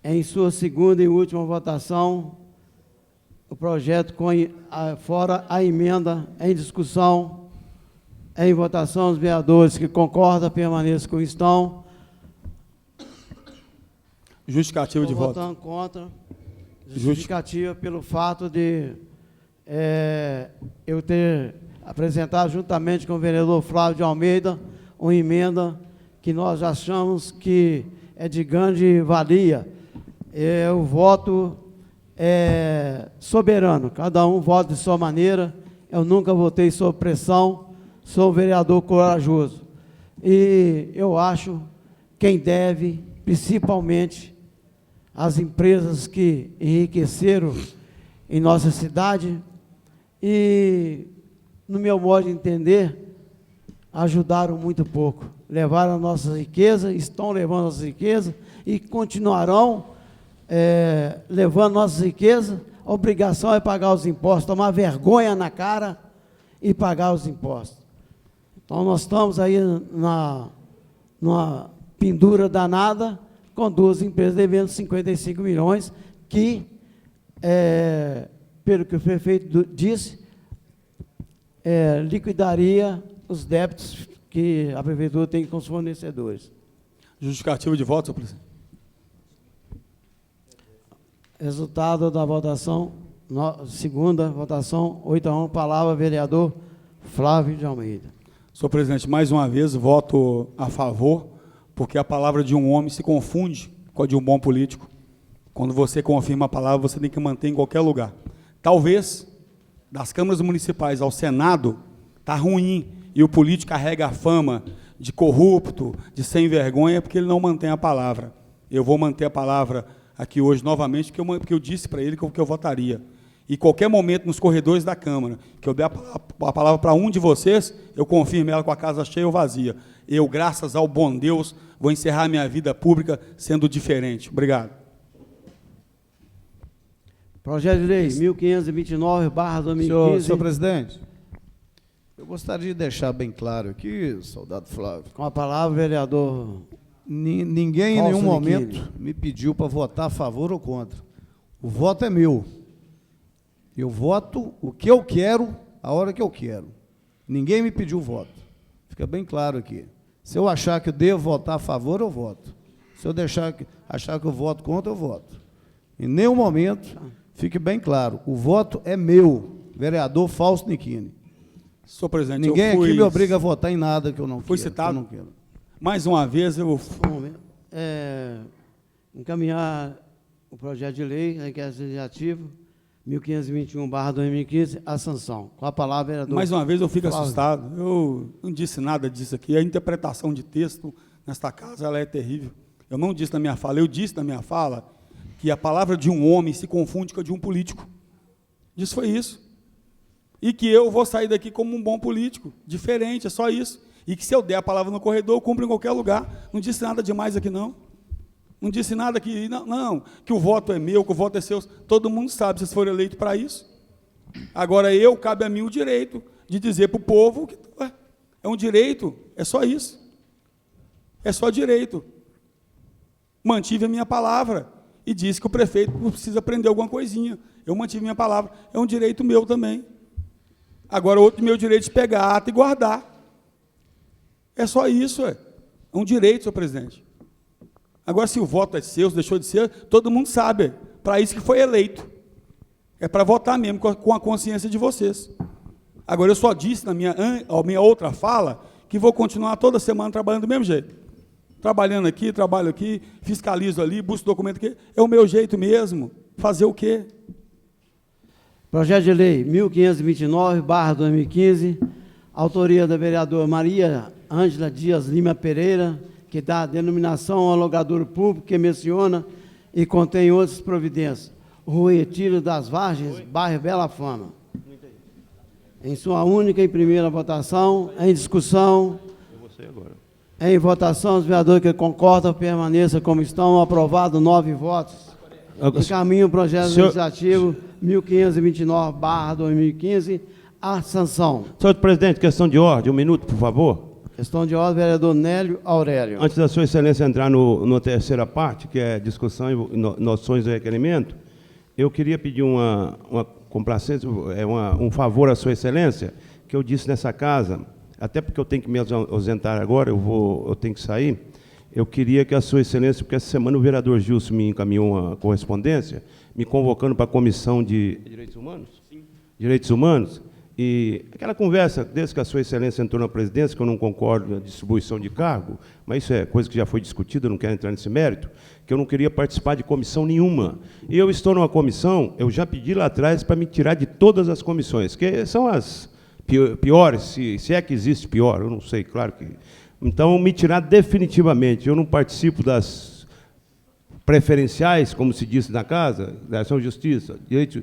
Em sua segunda e última votação, o projeto, fora a emenda em discussão, em votação, os vereadores que concordam permaneçam como estão. Justificativa de voto. Votando contra. Justificativa pelo fato de eu ter apresentado, juntamente com o vereador Flávio de Almeida, uma emenda que nós achamos que é de grande valia. O voto é soberano, cada um vota de sua maneira. Eu nunca votei sob pressão, sou um vereador corajoso. E eu acho quem deve, principalmente as empresas que enriqueceram em nossa cidade e, no meu modo de entender, ajudaram muito pouco. Levaram a nossa riqueza, estão levando a nossa riqueza e continuarão levando nossas riquezas. A obrigação é pagar os impostos, tomar vergonha na cara e pagar os impostos. Então, nós estamos aí numa pendura danada, com duas empresas devendo 55 milhões, que, pelo que o prefeito disse, liquidaria os débitos que a prefeitura tem com os fornecedores. Justificativa de voto, senhor presidente. Resultado da votação, segunda votação, 8-1, palavra, vereador Flávio de Almeida. Senhor presidente, mais uma vez, voto a favor, porque a palavra de um homem se confunde com a de um bom político. Quando você confirma a palavra, você tem que manter em qualquer lugar. Talvez, das câmaras municipais ao Senado, está ruim, e o político carrega a fama de corrupto, de sem vergonha, porque ele não mantém a palavra. Eu vou manter a palavra aqui hoje novamente, porque eu disse para ele que eu votaria. E qualquer momento nos corredores da Câmara, que eu der a palavra para um de vocês, eu confirmo ela com a casa cheia ou vazia. Eu, graças ao bom Deus, vou encerrar minha vida pública sendo diferente. Obrigado. Projeto de lei 1529/2015. Senhor presidente, eu gostaria de deixar bem claro aqui, soldado Flávio. Com a palavra, vereador. Ninguém em nenhum momento me pediu para votar a favor ou contra. O voto é meu. Eu voto o que eu quero, a hora que eu quero. Ninguém me pediu voto. Fica bem claro aqui. Se eu achar que eu devo votar a favor, eu voto. Se eu achar que eu voto contra, eu voto. Em nenhum momento, fique bem claro, o voto é meu, vereador Fausto Nichini. Senhor presidente, ninguém aqui me obriga a votar em nada que eu não quero. Fui citado. Mais uma vez, eu... encaminhar o projeto de lei, request legislativo, 1521/2015, a sanção. Com a palavra, vereador. Mais uma vez, eu fico assustado. Eu não disse nada disso aqui. A interpretação de texto nesta casa ela é terrível. Eu não disse na minha fala, eu disse na minha fala que a palavra de um homem se confunde com a de um político. Isso foi isso. E que eu vou sair daqui como um bom político, diferente, é só isso. E que se eu der a palavra no corredor, eu cumpro em qualquer lugar. Não disse nada demais aqui, não. Não disse nada que, não, que o voto é meu, que o voto é seu. Todo mundo sabe, vocês foram eleitos para isso. Agora, cabe a mim o direito de dizer para o povo que é um direito, é só isso. É só direito. Mantive a minha palavra e disse que o prefeito precisa aprender alguma coisinha. Eu mantive minha palavra. É um direito meu também. Agora, outro meu direito de pegar a ata e guardar. É só isso, é um direito, senhor presidente. Agora, se o voto é seu, se deixou de ser, todo mundo sabe. Para isso que foi eleito. É para votar mesmo, com a consciência de vocês. Agora, eu só disse na minha outra fala que vou continuar toda semana trabalhando do mesmo jeito. Trabalhando aqui, trabalho aqui, fiscalizo ali, busco documento aqui. É o meu jeito mesmo. Fazer o quê? Projeto de Lei 1529/2015, autoria da vereadora Maria Ângela Dias Lima Pereira, que dá a denominação ao alugador público que menciona e contém outras providências. Rua Retiro das Vargens, bairro Bela Fama. Em sua única e primeira votação, em discussão, em votação, os vereadores que concordam permaneçam como estão, aprovado 9 votos. Encaminho o projeto legislativo 1529/2015 à sanção. Senhor presidente, questão de ordem, 1 minuto, por favor. Questão de ordem, vereador Nélio Aurélio. Antes da sua excelência entrar na terceira parte, que é discussão e noções de requerimento, eu queria pedir uma complacência, um favor à sua excelência, que eu disse nessa casa, até porque eu tenho que me ausentar agora, eu tenho que sair. Eu queria que a sua excelência, porque essa semana o vereador Gilson me encaminhou uma correspondência, me convocando para a Comissão de Direitos Humanos? Sim. Direitos Humanos, e aquela conversa, desde que a sua excelência entrou na presidência, que eu não concordo na distribuição de cargo, mas isso é coisa que já foi discutida, eu não quero entrar nesse mérito, que eu não queria participar de comissão nenhuma. E eu estou numa comissão, eu já pedi lá atrás para me tirar de todas as comissões, que são as piores, se é que existe pior, eu não sei, claro que... Então, me tirar definitivamente. Eu não participo das preferenciais, como se disse na casa, da ação de justiça, direito,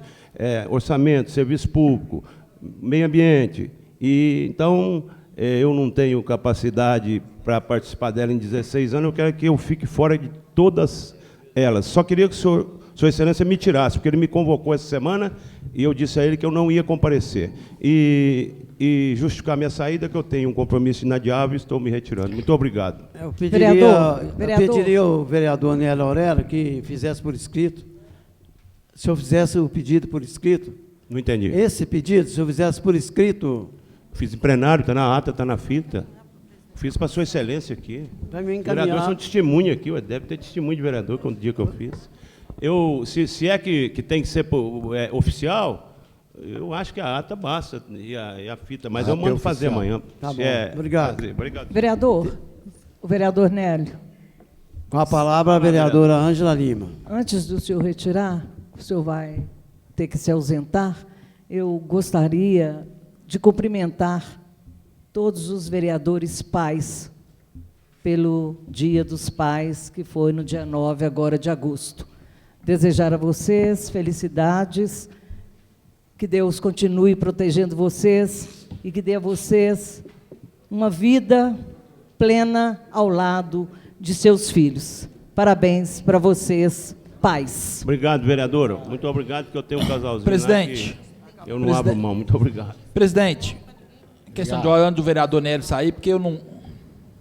orçamento, serviço público, meio ambiente. E, então, eu não tenho capacidade para participar dela em 16 anos, eu quero que eu fique fora de todas elas. Só queria que Sua Excelência me tirasse, porque ele me convocou essa semana e eu disse a ele que eu não ia comparecer. E justificar minha saída, que eu tenho um compromisso inadiável e estou me retirando. Muito obrigado. Eu pediria ao vereador Nélio Aurélio que fizesse por escrito. Se eu fizesse o pedido por escrito... Não entendi. Esse pedido, se eu fizesse por escrito... Fiz em plenário, está na ata, está na fita. Fiz para Sua Excelência aqui. Para me encaminhar. Vereadores são testemunha aqui, deve ter testemunho de vereador, que é um dia que eu fiz. Se é que tem que ser oficial... Eu acho que a ata basta e a fita, mas eu mando fazer amanhã. Tá bom. Obrigado. Obrigado. Vereador, o vereador Nélio. Com a palavra a vereadora Ângela Lima. Antes do senhor retirar, o senhor vai ter que se ausentar, eu gostaria de cumprimentar todos os vereadores pais pelo Dia dos Pais, que foi no dia 9 agora de agosto. Desejar a vocês felicidades, que Deus continue protegendo vocês e que dê a vocês uma vida plena ao lado de seus filhos. Parabéns para vocês, pais. Obrigado, vereadora. Muito obrigado, que eu tenho um casalzinho. Presidente. Eu não abro mão. Muito obrigado. Presidente, questão de ordem do vereador Nélio sair, porque eu não...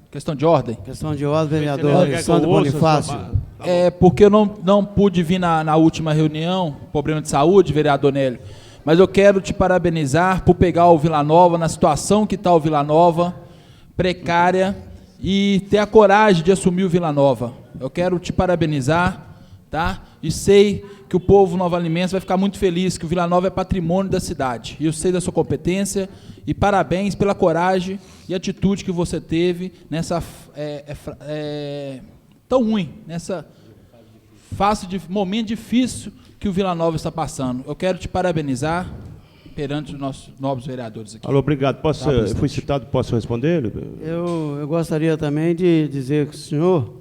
Questão de ordem. Questão de ordem, vereador Alexandre Bonifácio. É porque eu não pude vir na última reunião, problema de saúde, vereador Nélio. Mas eu quero te parabenizar por pegar o Vila Nova na situação que está o Vila Nova, precária, e ter a coragem de assumir o Vila Nova. Eu quero te parabenizar, tá? E sei que o povo nova-limense vai ficar muito feliz, que o Vila Nova é patrimônio da cidade. E eu sei da sua competência, e parabéns pela coragem e atitude que você teve nessa tão ruim, nessa fase de momento difícil que o Vila Nova está passando. Eu quero te parabenizar perante os nossos novos vereadores aqui. Alô, obrigado. Fui citado, posso responder? Eu gostaria também de dizer que o senhor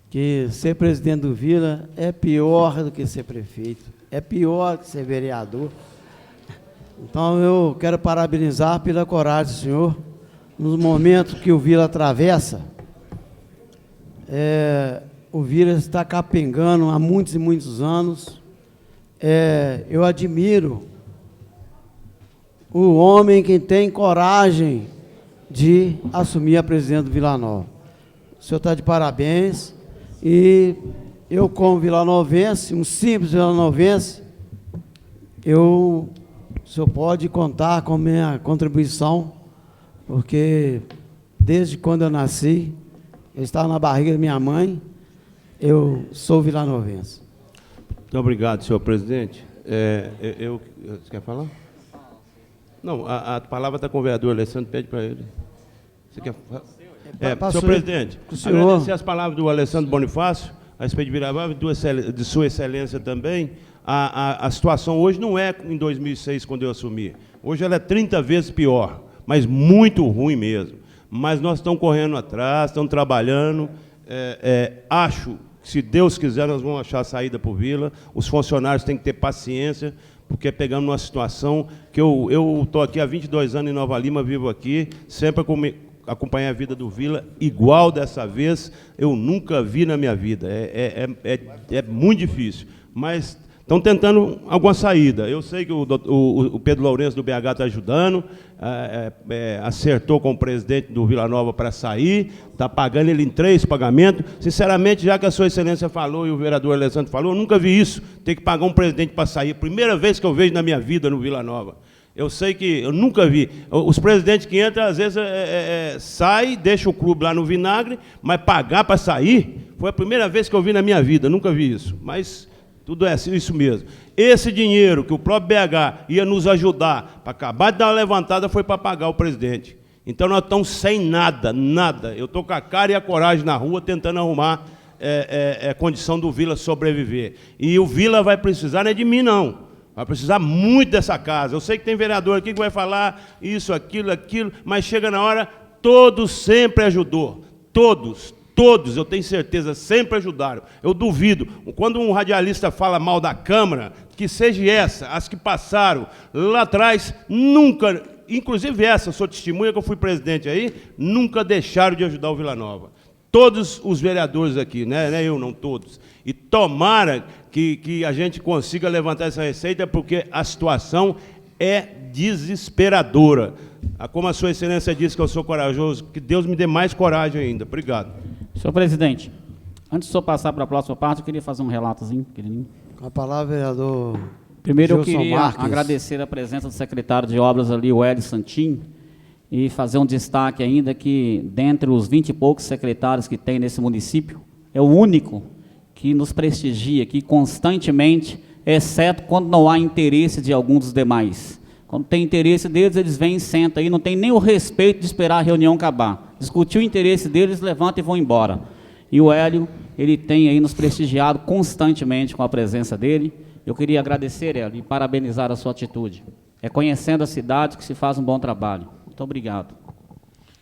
que ser presidente do Vila é pior do que ser prefeito, é pior que ser vereador. Então, eu quero parabenizar pela coragem do senhor, nos momentos que o Vila atravessa. O Vila está capengando há muitos e muitos anos. Eu admiro o homem que tem coragem de assumir a presidência do Vila Nova. O senhor está de parabéns. E eu, como vilanovense, um simples vilanovense, o senhor pode contar com minha contribuição, porque desde quando eu nasci, eu estava na barriga da minha mãe, eu sou vilanovense. Muito obrigado, senhor presidente. Você quer falar? Não, a palavra está com o vereador Alessandro, pede para ele. Você quer falar? Senhor presidente, agradecer as palavras do Alessandro Bonifácio, a respeito de Vila, de sua excelência também. A situação hoje não é em 2006, quando eu assumi. Hoje ela é 30 vezes pior, mas muito ruim mesmo. Mas nós estamos correndo atrás, estamos trabalhando. Acho que, se Deus quiser, nós vamos achar a saída para o Vila. Os funcionários têm que ter paciência, porque pegamos uma situação que eu estou aqui há 22 anos em Nova Lima, vivo aqui, sempre acompanhei a vida do Vila, igual dessa vez, eu nunca vi na minha vida. É muito difícil, mas estão tentando alguma saída. Eu sei que o Pedro Lourenço do BH está ajudando, acertou com o presidente do Vila Nova para sair, está pagando ele em 3 pagamentos. Sinceramente, já que a sua excelência falou e o vereador Alessandro falou, eu nunca vi isso, ter que pagar um presidente para sair. Primeira vez que eu vejo na minha vida no Vila Nova. Eu sei que, eu nunca vi. Os presidentes que entram, às vezes, saem, deixam o clube lá no vinagre, mas pagar para sair, foi a primeira vez que eu vi na minha vida, nunca vi isso. Mas tudo é isso mesmo. Esse dinheiro que o próprio BH ia nos ajudar para acabar de dar uma levantada foi para pagar o presidente. Então, nós estamos sem nada, nada. Eu estou com a cara e a coragem na rua tentando arrumar condição do Vila sobreviver. E o Vila vai precisar, não é de mim, não. Vai precisar muito dessa casa. Eu sei que tem vereador aqui que vai falar isso, aquilo, mas chega na hora, todos sempre ajudou. Todos, eu tenho certeza, sempre ajudaram. Eu duvido. Quando um radialista fala mal da Câmara, que seja essa, as que passaram lá atrás, nunca, inclusive essa, sou testemunha que eu fui presidente aí, nunca deixaram de ajudar o Vila Nova. Todos os vereadores aqui, né? Eu não todos. E tomara que a gente consiga levantar essa receita, porque a situação é desesperadora. Como a sua excelência disse que eu sou corajoso, que Deus me dê mais coragem ainda. Obrigado. Senhor presidente, antes de o senhor passar para a próxima parte, eu queria fazer um relatozinho pequenininho. Com a palavra, vereador Primeiro, Gilson eu queria Marques. agradecer a presença do secretário de obras ali, o Hélio Santin, e fazer um destaque ainda que, dentre os 20 e poucos secretários que tem nesse município, é o único que nos prestigia aqui constantemente, exceto quando não há interesse de alguns dos demais. Quando tem interesse deles, eles vêm e sentam aí, não tem nem o respeito de esperar a reunião acabar. Discutir o interesse deles, levantam e vão embora. E o Hélio, ele tem aí nos prestigiado constantemente com a presença dele. Eu queria agradecer, Hélio, e parabenizar a sua atitude. É conhecendo a cidade que se faz um bom trabalho. Muito obrigado.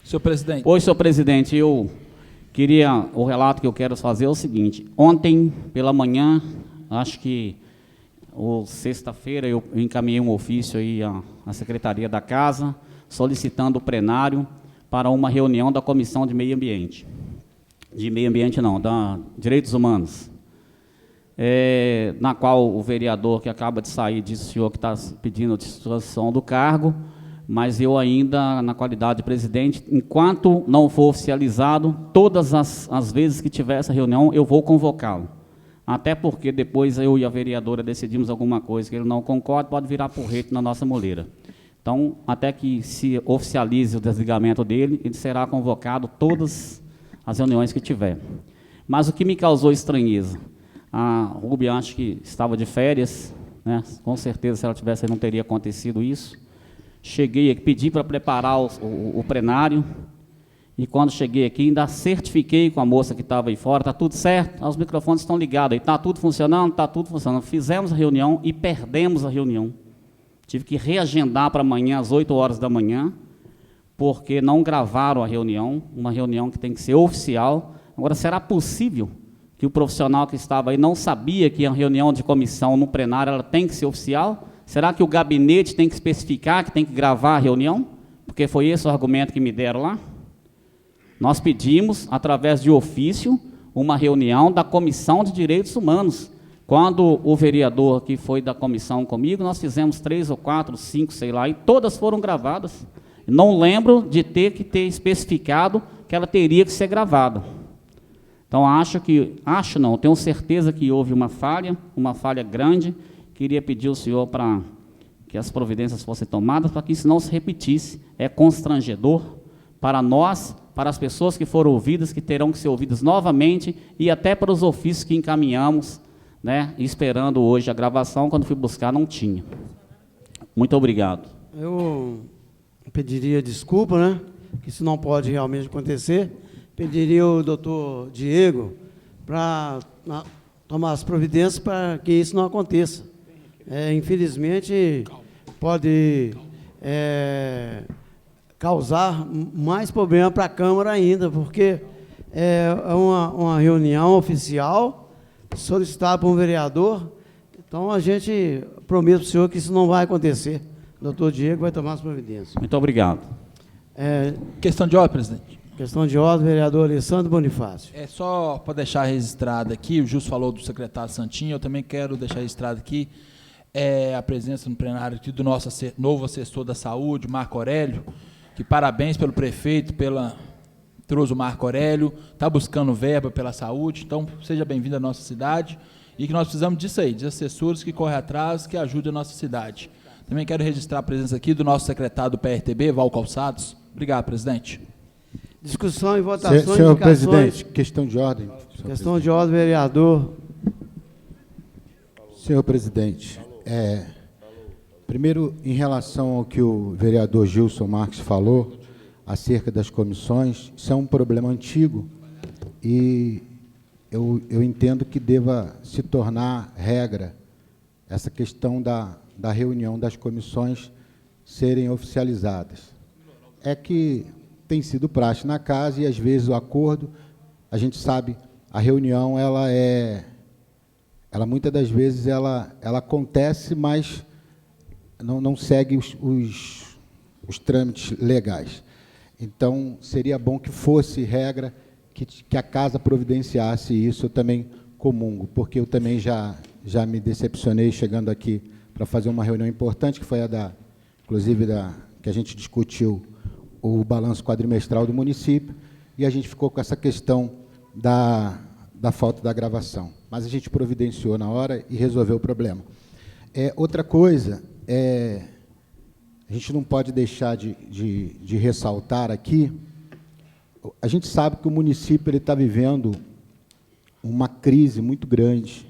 Senhor presidente. Oi, senhor presidente, o relato que eu quero fazer é o seguinte. Ontem, pela manhã, acho que sexta-feira, eu encaminhei um ofício aí à Secretaria da Casa, solicitando o plenário para uma reunião da Comissão de Meio Ambiente. De Meio Ambiente não, da Direitos Humanos. Na qual o vereador que acaba de sair disse o senhor que está pedindo a destituição do cargo, mas eu ainda, na qualidade de presidente, enquanto não for oficializado, todas as vezes que tiver essa reunião, eu vou convocá-lo. Até porque depois eu e a vereadora decidimos alguma coisa que ele não concorda, pode virar porrete na nossa moleira. Então, até que se oficialize o desligamento dele, ele será convocado todas as reuniões que tiver. Mas o que me causou estranheza, a Rubia acho que estava de férias, né? Com certeza se ela tivesse não teria acontecido isso. Cheguei aqui, pedi para preparar o plenário, e quando cheguei aqui, ainda certifiquei com a moça que estava aí fora, está tudo certo, os microfones estão ligados, está tudo funcionando, está tudo funcionando. Fizemos a reunião e perdemos a reunião. Tive que reagendar para amanhã, às 8 horas da manhã, porque não gravaram a reunião, uma reunião que tem que ser oficial. Agora, será possível que o profissional que estava aí não sabia que a reunião de comissão no plenário ela tem que ser oficial? Será que o gabinete tem que especificar que tem que gravar a reunião? Porque foi esse o argumento que me deram lá. Nós pedimos, através de ofício, uma reunião da Comissão de Direitos Humanos. Quando o vereador que foi da comissão comigo, nós fizemos 3 ou 4, 5, sei lá, e todas foram gravadas. Não lembro de ter que ter especificado que ela teria que ser gravada. Então, tenho certeza que houve uma falha grande. Queria pedir ao senhor para que as providências fossem tomadas para que isso não se repetisse. É constrangedor para nós, para as pessoas que foram ouvidas, que terão que ser ouvidas novamente, e até para os ofícios que encaminhamos, né, esperando hoje a gravação, quando fui buscar não tinha. Muito obrigado. Eu pediria desculpa, né, que isso não pode realmente acontecer. Pediria ao doutor Diego para tomar as providências para que isso não aconteça. Infelizmente, pode causar mais problema para a Câmara ainda, porque é uma reunião oficial solicitada por um vereador. Então, a gente promete para o senhor que isso não vai acontecer. O doutor Diego vai tomar as providências. Muito obrigado. Questão de ordem, presidente. Questão de ordem, vereador Alessandro Bonifácio. É só para deixar registrado aqui, o Justo falou do secretário Santinho, eu também quero deixar registrado aqui a presença no plenário aqui do nosso novo assessor da saúde, Marco Aurélio, que parabéns pelo prefeito, trouxe o Marco Aurélio, está buscando verba pela saúde, então seja bem-vindo à nossa cidade, e que nós precisamos disso aí, de assessores que correm atrás, que ajudem a nossa cidade. Também quero registrar a presença aqui do nosso secretário do PRTB, Val Calçados. Obrigado, presidente. Discussão e votação. Senhor presidente, questão de ordem. Questão de ordem, vereador. Senhor presidente, primeiro, em relação ao que o vereador Gilson Marques falou, acerca das comissões, isso é um problema antigo e eu entendo que deva se tornar regra essa questão da reunião das comissões serem oficializadas. É que tem sido praxe na casa e, às vezes, o acordo, a gente sabe, a reunião, ela muitas das vezes, ela acontece, mas não segue os trâmites legais. Então, seria bom que fosse regra, que a casa providenciasse isso. Eu também comungo, porque eu também já me decepcionei chegando aqui para fazer uma reunião importante, que foi inclusive que a gente discutiu o balanço quadrimestral do município, e a gente ficou com essa questão da falta da gravação. Mas a gente providenciou na hora e resolveu o problema. Outra coisa, a gente não pode deixar de ressaltar aqui, a gente sabe que o município está vivendo uma crise muito grande.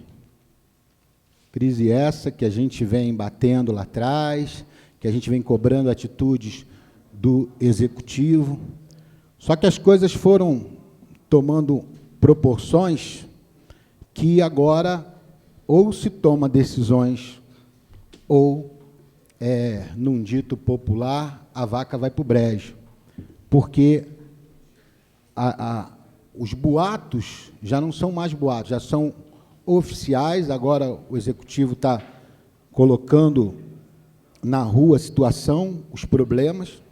Crise essa que a gente vem batendo lá atrás, que a gente vem cobrando atitudes do Executivo. Só que as coisas foram tomando proporções que agora ou se toma decisões ou, num dito popular, a vaca vai para o brejo. Porque os boatos já não são mais boatos, já são oficiais. Agora o Executivo está colocando na rua a situação, os problemas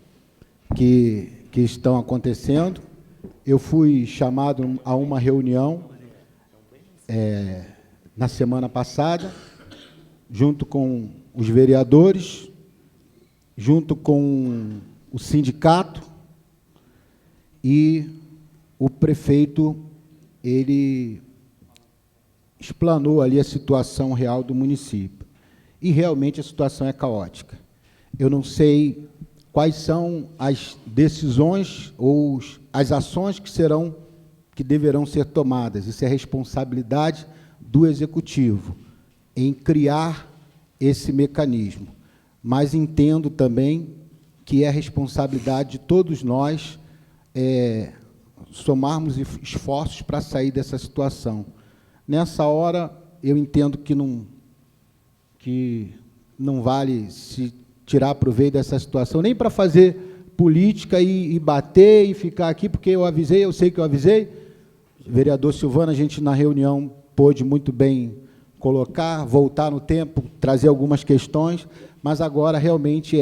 que estão acontecendo. Eu fui chamado a uma reunião na semana passada, junto com os vereadores, junto com o sindicato, e o prefeito, ele explanou ali a situação real do município. E realmente a situação é caótica. Eu não sei quais são as decisões ou as ações que deverão ser tomadas. Isso é responsabilidade do Executivo, em criar esse mecanismo. Mas entendo também que é responsabilidade de todos nós somarmos esforços para sair dessa situação. Nessa hora, eu entendo que não vale se tirar proveito dessa situação, nem para fazer política e bater e ficar aqui, porque eu avisei, eu sei que eu avisei. Vereador Silvano, a gente na reunião pôde muito bem colocar, voltar no tempo, trazer algumas questões, mas agora realmente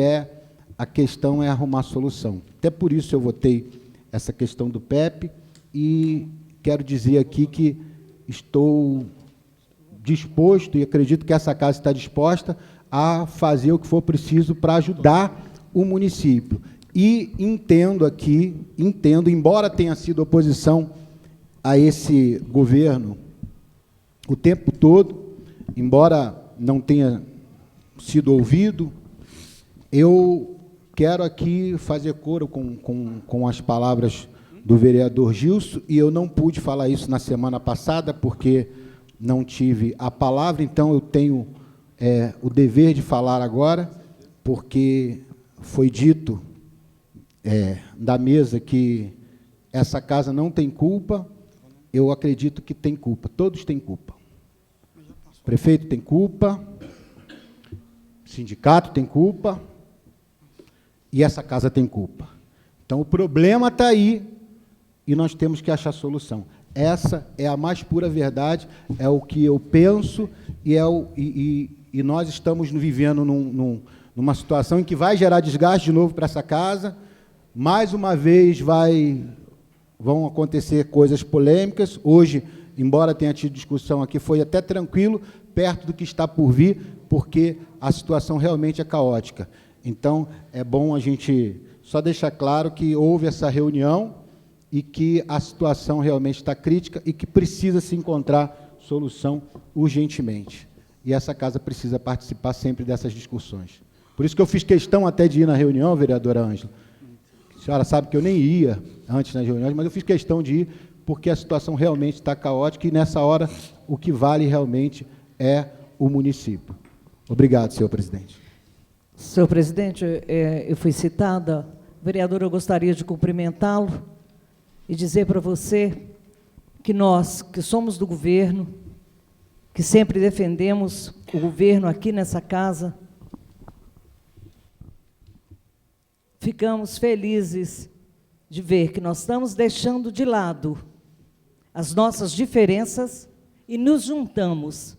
a questão é arrumar solução. Até por isso eu votei essa questão do PEP e quero dizer aqui que estou disposto, e acredito que essa casa está disposta, a fazer o que for preciso para ajudar o município. E entendo, embora tenha sido oposição a esse governo o tempo todo, embora não tenha sido ouvido, eu quero aqui fazer coro com as palavras do vereador Gilson, e eu não pude falar isso na semana passada, porque não tive a palavra, então eu tenho o dever de falar agora, porque foi dito da mesa que essa casa não tem culpa. Eu acredito que tem culpa, todos têm culpa. O prefeito tem culpa, o sindicato tem culpa, e essa casa tem culpa. Então, o problema está aí, e nós temos que achar solução. Essa é a mais pura verdade, é o que eu penso, e nós estamos vivendo numa situação em que vai gerar desgaste de novo para essa casa. Mais uma vez vão acontecer coisas polêmicas. Hoje, embora tenha tido discussão aqui, foi até tranquilo, perto do que está por vir, porque a situação realmente é caótica. Então, é bom a gente só deixar claro que houve essa reunião e que a situação realmente está crítica e que precisa se encontrar solução urgentemente. E essa casa precisa participar sempre dessas discussões. Por isso que eu fiz questão até de ir na reunião, vereadora Ângela. A senhora sabe que eu nem ia antes nas reuniões, mas eu fiz questão de ir porque a situação realmente está caótica e, nessa hora, o que vale realmente é o município. Obrigado, senhor presidente. Senhor presidente, eu fui citada. Vereador, eu gostaria de cumprimentá-lo e dizer para você que nós, que somos do governo, que sempre defendemos o governo aqui nessa casa, ficamos felizes de ver que nós estamos deixando de lado as nossas diferenças e nos juntamos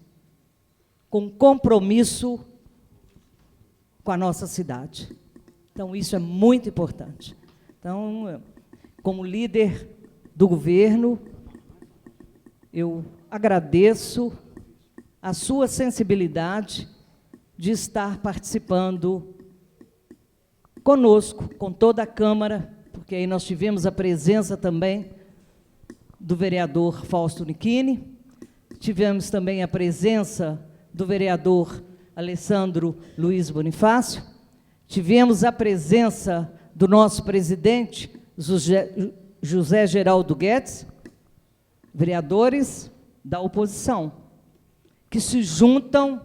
com compromisso com a nossa cidade. Então, isso é muito importante. Então, como líder do governo, eu agradeço a sua sensibilidade de estar participando conosco, com toda a Câmara, porque aí nós tivemos a presença também do vereador Fausto Nichini, tivemos também a presença do vereador Alessandro Luiz Bonifácio, tivemos a presença do nosso presidente, José Geraldo Guedes, vereadores da oposição, que se juntam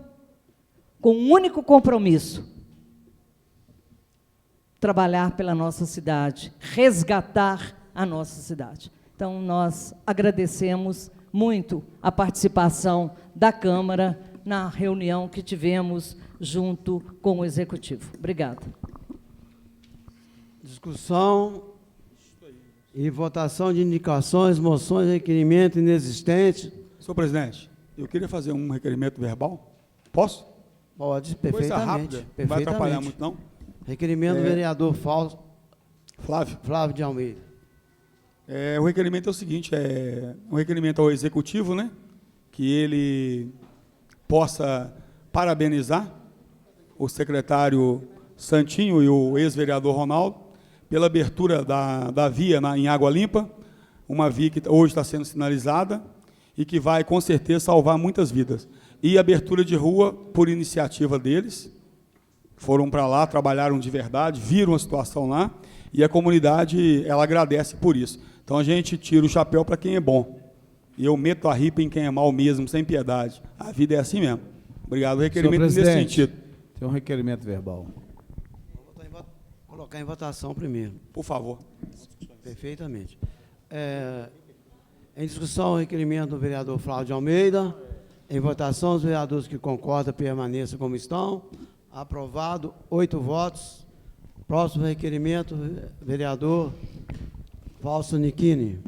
com um único compromisso: trabalhar pela nossa cidade, resgatar a nossa cidade. Então, nós agradecemos muito a participação da Câmara na reunião que tivemos junto com o Executivo. Obrigada. Discussão e votação de indicações, moções, requerimento inexistente. Senhor presidente, eu queria fazer um requerimento verbal. Posso? Pode, Coisa perfeitamente. rápida, não vai atrapalhar muito, não? Requerimento do vereador Flávio de Almeida. O requerimento é o seguinte, um requerimento ao Executivo, né, que ele possa parabenizar o secretário Santinho e o ex-vereador Ronaldo pela abertura da via em Água Limpa, uma via que hoje está sendo sinalizada e que vai, com certeza, salvar muitas vidas. E abertura de rua por iniciativa deles, foram para lá, trabalharam de verdade, viram a situação lá, e a comunidade, ela agradece por isso. Então, a gente tira o chapéu para quem é bom. E eu meto a ripa em quem é mal mesmo, sem piedade. A vida é assim mesmo. Obrigado. O requerimento nesse sentido. Tem um requerimento verbal. Vou colocar em votação primeiro. Por favor. Perfeitamente. Em discussão, o requerimento do vereador Flávio de Almeida. Em votação, os vereadores que concordam permaneçam como estão. Aprovado, 8 votos. Próximo requerimento, vereador Fausto Nichini.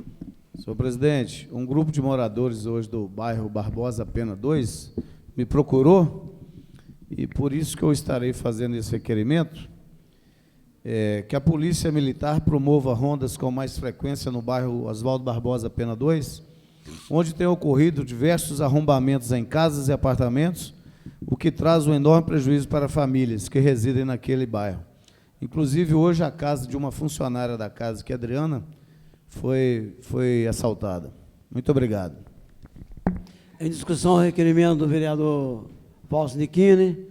Senhor presidente, um grupo de moradores hoje do bairro Barbosa Pena 2 me procurou, e por isso que eu estarei fazendo esse requerimento, que a Polícia Militar promova rondas com mais frequência no bairro Oswaldo Barbosa Pena 2, onde tem ocorrido diversos arrombamentos em casas e apartamentos, o que traz um enorme prejuízo para famílias que residem naquele bairro. Inclusive, hoje, a casa de uma funcionária da casa, que é Adriana, foi assaltada. Muito obrigado. Em discussão, o requerimento do vereador Fausto Nichini.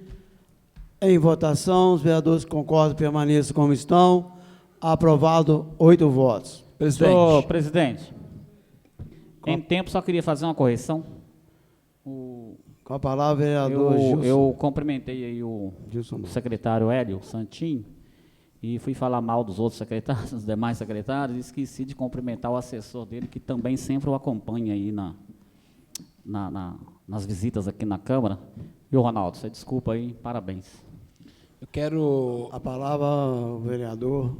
Em votação, os vereadores que concordam permaneçam como estão. Aprovado, 8 votos. Presidente. Senhor presidente, em tempo só queria fazer uma correção. Com a palavra, vereador Gilson. Eu cumprimentei aí o Gilson. secretário Hélio Santin e fui falar mal dos outros secretários, dos demais secretários, e esqueci de cumprimentar o assessor dele, que também sempre o acompanha aí nas visitas aqui na Câmara. Viu, Ronaldo? Você desculpa aí, parabéns. Eu quero... A palavra, o vereador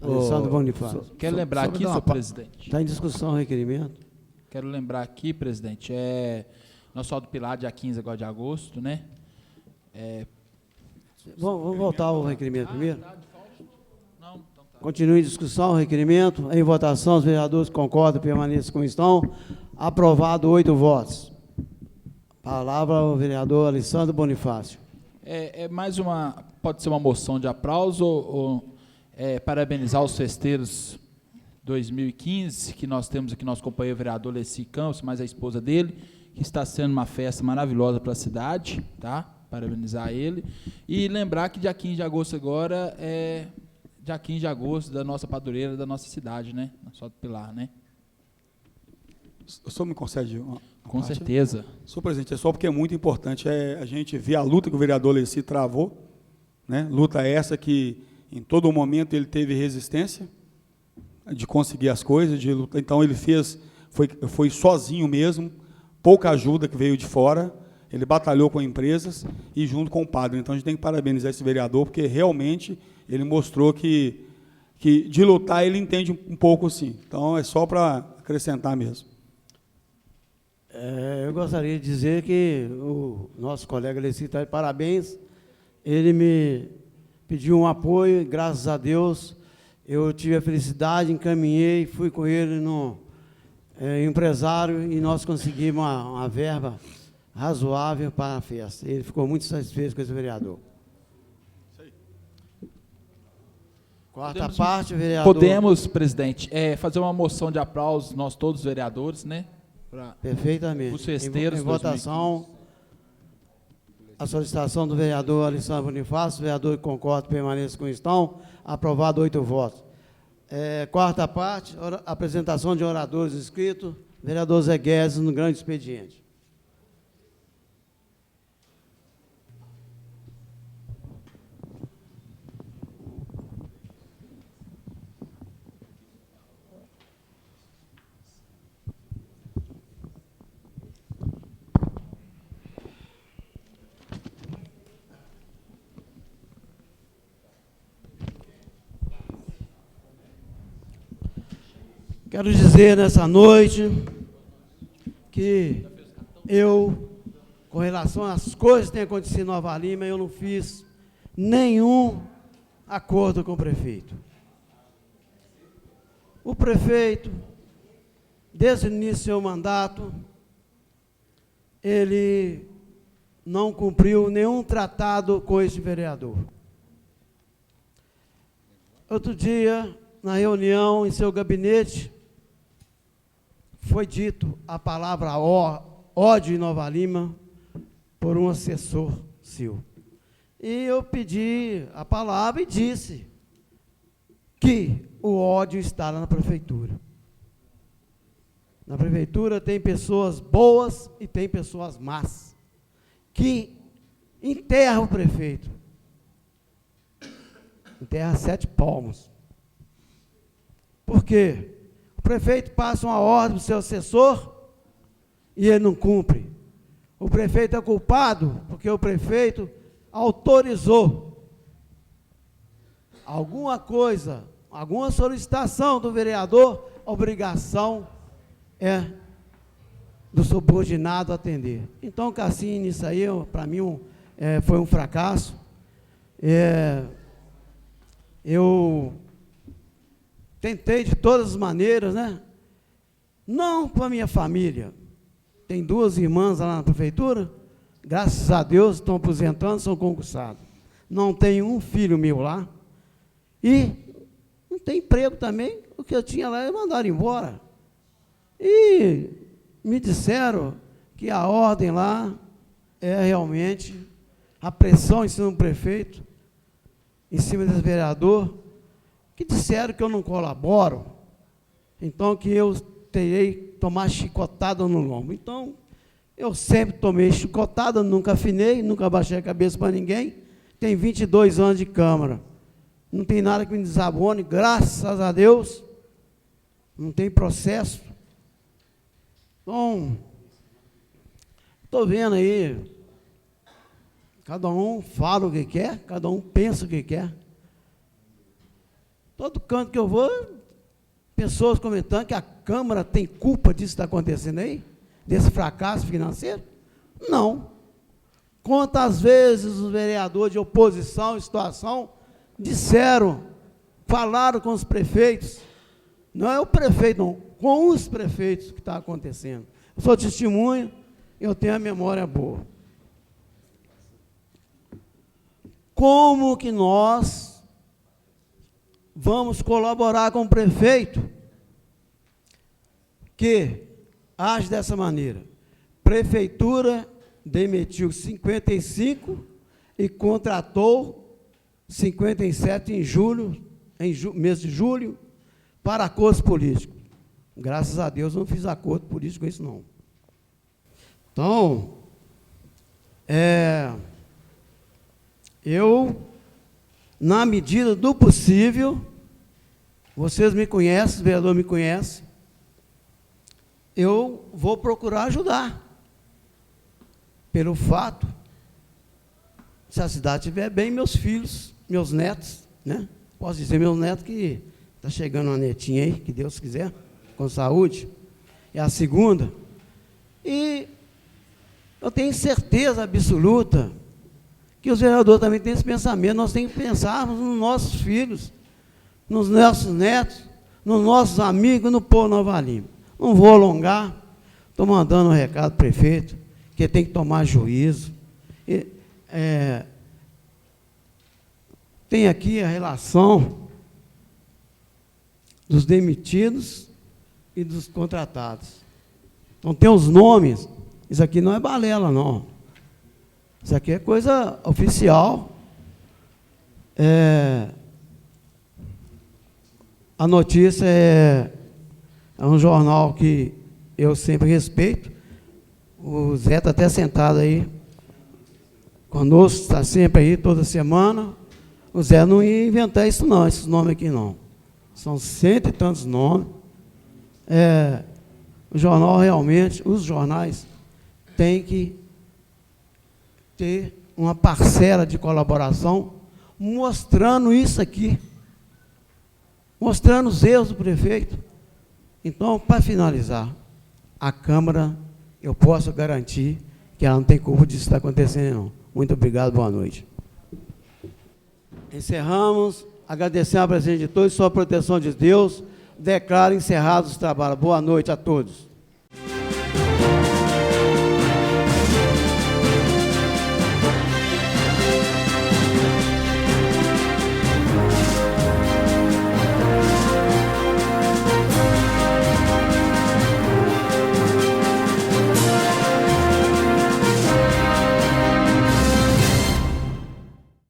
Alessandro Bonifácio. Quero lembrar aqui, senhor presidente. Está em discussão o requerimento. Quero lembrar aqui, presidente, nosso Aldo Pilar, dia 15 agora de agosto, né? Vamos voltar ao requerimento primeiro? Continue em discussão o requerimento. Em votação, os vereadores que concordam permaneçam como estão. Aprovado, 8 votos. Palavra ao vereador Alessandro Bonifácio. Mais uma, pode ser uma moção de aplauso ou parabenizar os festeiros 2015, que nós temos aqui nosso companheiro vereador Leci Campos, mais a esposa dele, que está sendo uma festa maravilhosa para a cidade, tá? Parabenizar ele. E lembrar que dia 15 de agosto agora é dia 15 de agosto da nossa padroeira da nossa cidade, né? Nosso Alto Pilar, né? O senhor me concede uma Com parte? certeza. Senhor presidente, é só porque é muito importante a gente ver a luta que o vereador Leci travou, né? Luta essa que, em todo momento, ele teve resistência de conseguir as coisas, de lutar. Então, ele foi sozinho mesmo, pouca ajuda que veio de fora, ele batalhou com empresas e junto com o padre. Então, a gente tem que parabenizar esse vereador, porque realmente ele mostrou que de lutar ele entende um pouco, sim. Então, é só para acrescentar mesmo. Eu gostaria de dizer que o nosso colega Leci está de parabéns. Ele me pediu um apoio e, graças a Deus, eu tive a felicidade, encaminhei, fui com ele no empresário e nós conseguimos uma verba razoável para a festa. Ele ficou muito satisfeito com esse vereador. Quarta parte, vereador. Podemos, presidente, fazer uma moção de aplauso, nós todos os vereadores, né? Perfeitamente. Os festeiros. Em votação, a solicitação do vereador Alessandro Bonifácio, o vereador que concorda permaneça como estão, aprovado 8 votos. Quarta parte, apresentação de oradores inscritos, vereador Zé Guedes, no grande expediente. Quero dizer nessa noite que eu, com relação às coisas que têm acontecido em Nova Lima, eu não fiz nenhum acordo com o prefeito. O prefeito, desde o início do seu mandato, ele não cumpriu nenhum tratado com esse vereador. Outro dia, na reunião em seu gabinete, foi dito a palavra ódio em Nova Lima por um assessor seu. E eu pedi a palavra e disse que o ódio está lá na prefeitura. Na prefeitura tem pessoas boas e tem pessoas más, que enterram o prefeito. Enterra 7 palmos. Por quê? O prefeito passa uma ordem para o seu assessor e ele não cumpre. O prefeito é culpado porque o prefeito autorizou alguma coisa, alguma solicitação do vereador, obrigação do subordinado atender. Então, Cassini, isso aí, para mim, foi um fracasso. Eu tentei de todas as maneiras, né? Não para a minha família. Tem 2 irmãs lá na prefeitura, graças a Deus, estão aposentando, são concursados. Não tem um filho meu lá. E não tem emprego também. O que eu tinha lá, mandaram embora. E me disseram que a ordem lá é realmente a pressão em cima do prefeito, em cima desse vereador, que disseram que eu não colaboro, então que eu terei que tomar chicotada no lombo. Então, eu sempre tomei chicotada, nunca afinei, nunca baixei a cabeça para ninguém. Tem 22 anos de Câmara. Não tem nada que me desabone, graças a Deus. Não tem processo. Então, estou vendo aí, cada um fala o que quer, cada um pensa o que quer. Todo canto que eu vou, pessoas comentando que a Câmara tem culpa disso que está acontecendo aí, desse fracasso financeiro. Não. Quantas vezes os vereadores de oposição, situação, disseram, falaram com os prefeitos, não é o prefeito, não, com os prefeitos que está acontecendo. Eu sou testemunha, eu tenho a memória boa. Como que nós vamos colaborar com o prefeito que age dessa maneira? Prefeitura demitiu 55 e contratou 57 em julho, mês de julho, para acordos políticos. Graças a Deus não fiz acordo político com isso, não. Então, eu, na medida do possível, vocês me conhecem, o vereador me conhece, eu vou procurar ajudar. Pelo fato, se a cidade estiver bem, meus filhos, meus netos, né? Posso dizer meus netos que está chegando uma netinha aí, que Deus quiser, com saúde. É a segunda. E eu tenho certeza absoluta que os vereadores também têm esse pensamento. Nós temos que pensar nos nossos filhos, nos nossos netos, nos nossos amigos, no povo Nova Lima. Não vou alongar, estou mandando um recado ao prefeito, que tem que tomar juízo. Tem aqui a relação dos demitidos e dos contratados. Então, tem os nomes. Isso aqui não é balela, não. Isso aqui é coisa oficial. A notícia é um jornal que eu sempre respeito. O Zé está até sentado aí conosco, está sempre aí, toda semana. O Zé não ia inventar isso, não, esses nomes aqui, não. São 100 e tantos nomes. O jornal realmente, os jornais, têm que ter uma parcela de colaboração mostrando isso aqui, mostrando os erros do prefeito. Então, para finalizar, a Câmara, eu posso garantir que ela não tem culpa disso que está acontecendo, não. Muito obrigado, boa noite. Encerramos, agradecendo a presença de todos, sua proteção de Deus, declaro encerrados os trabalhos. Boa noite a todos.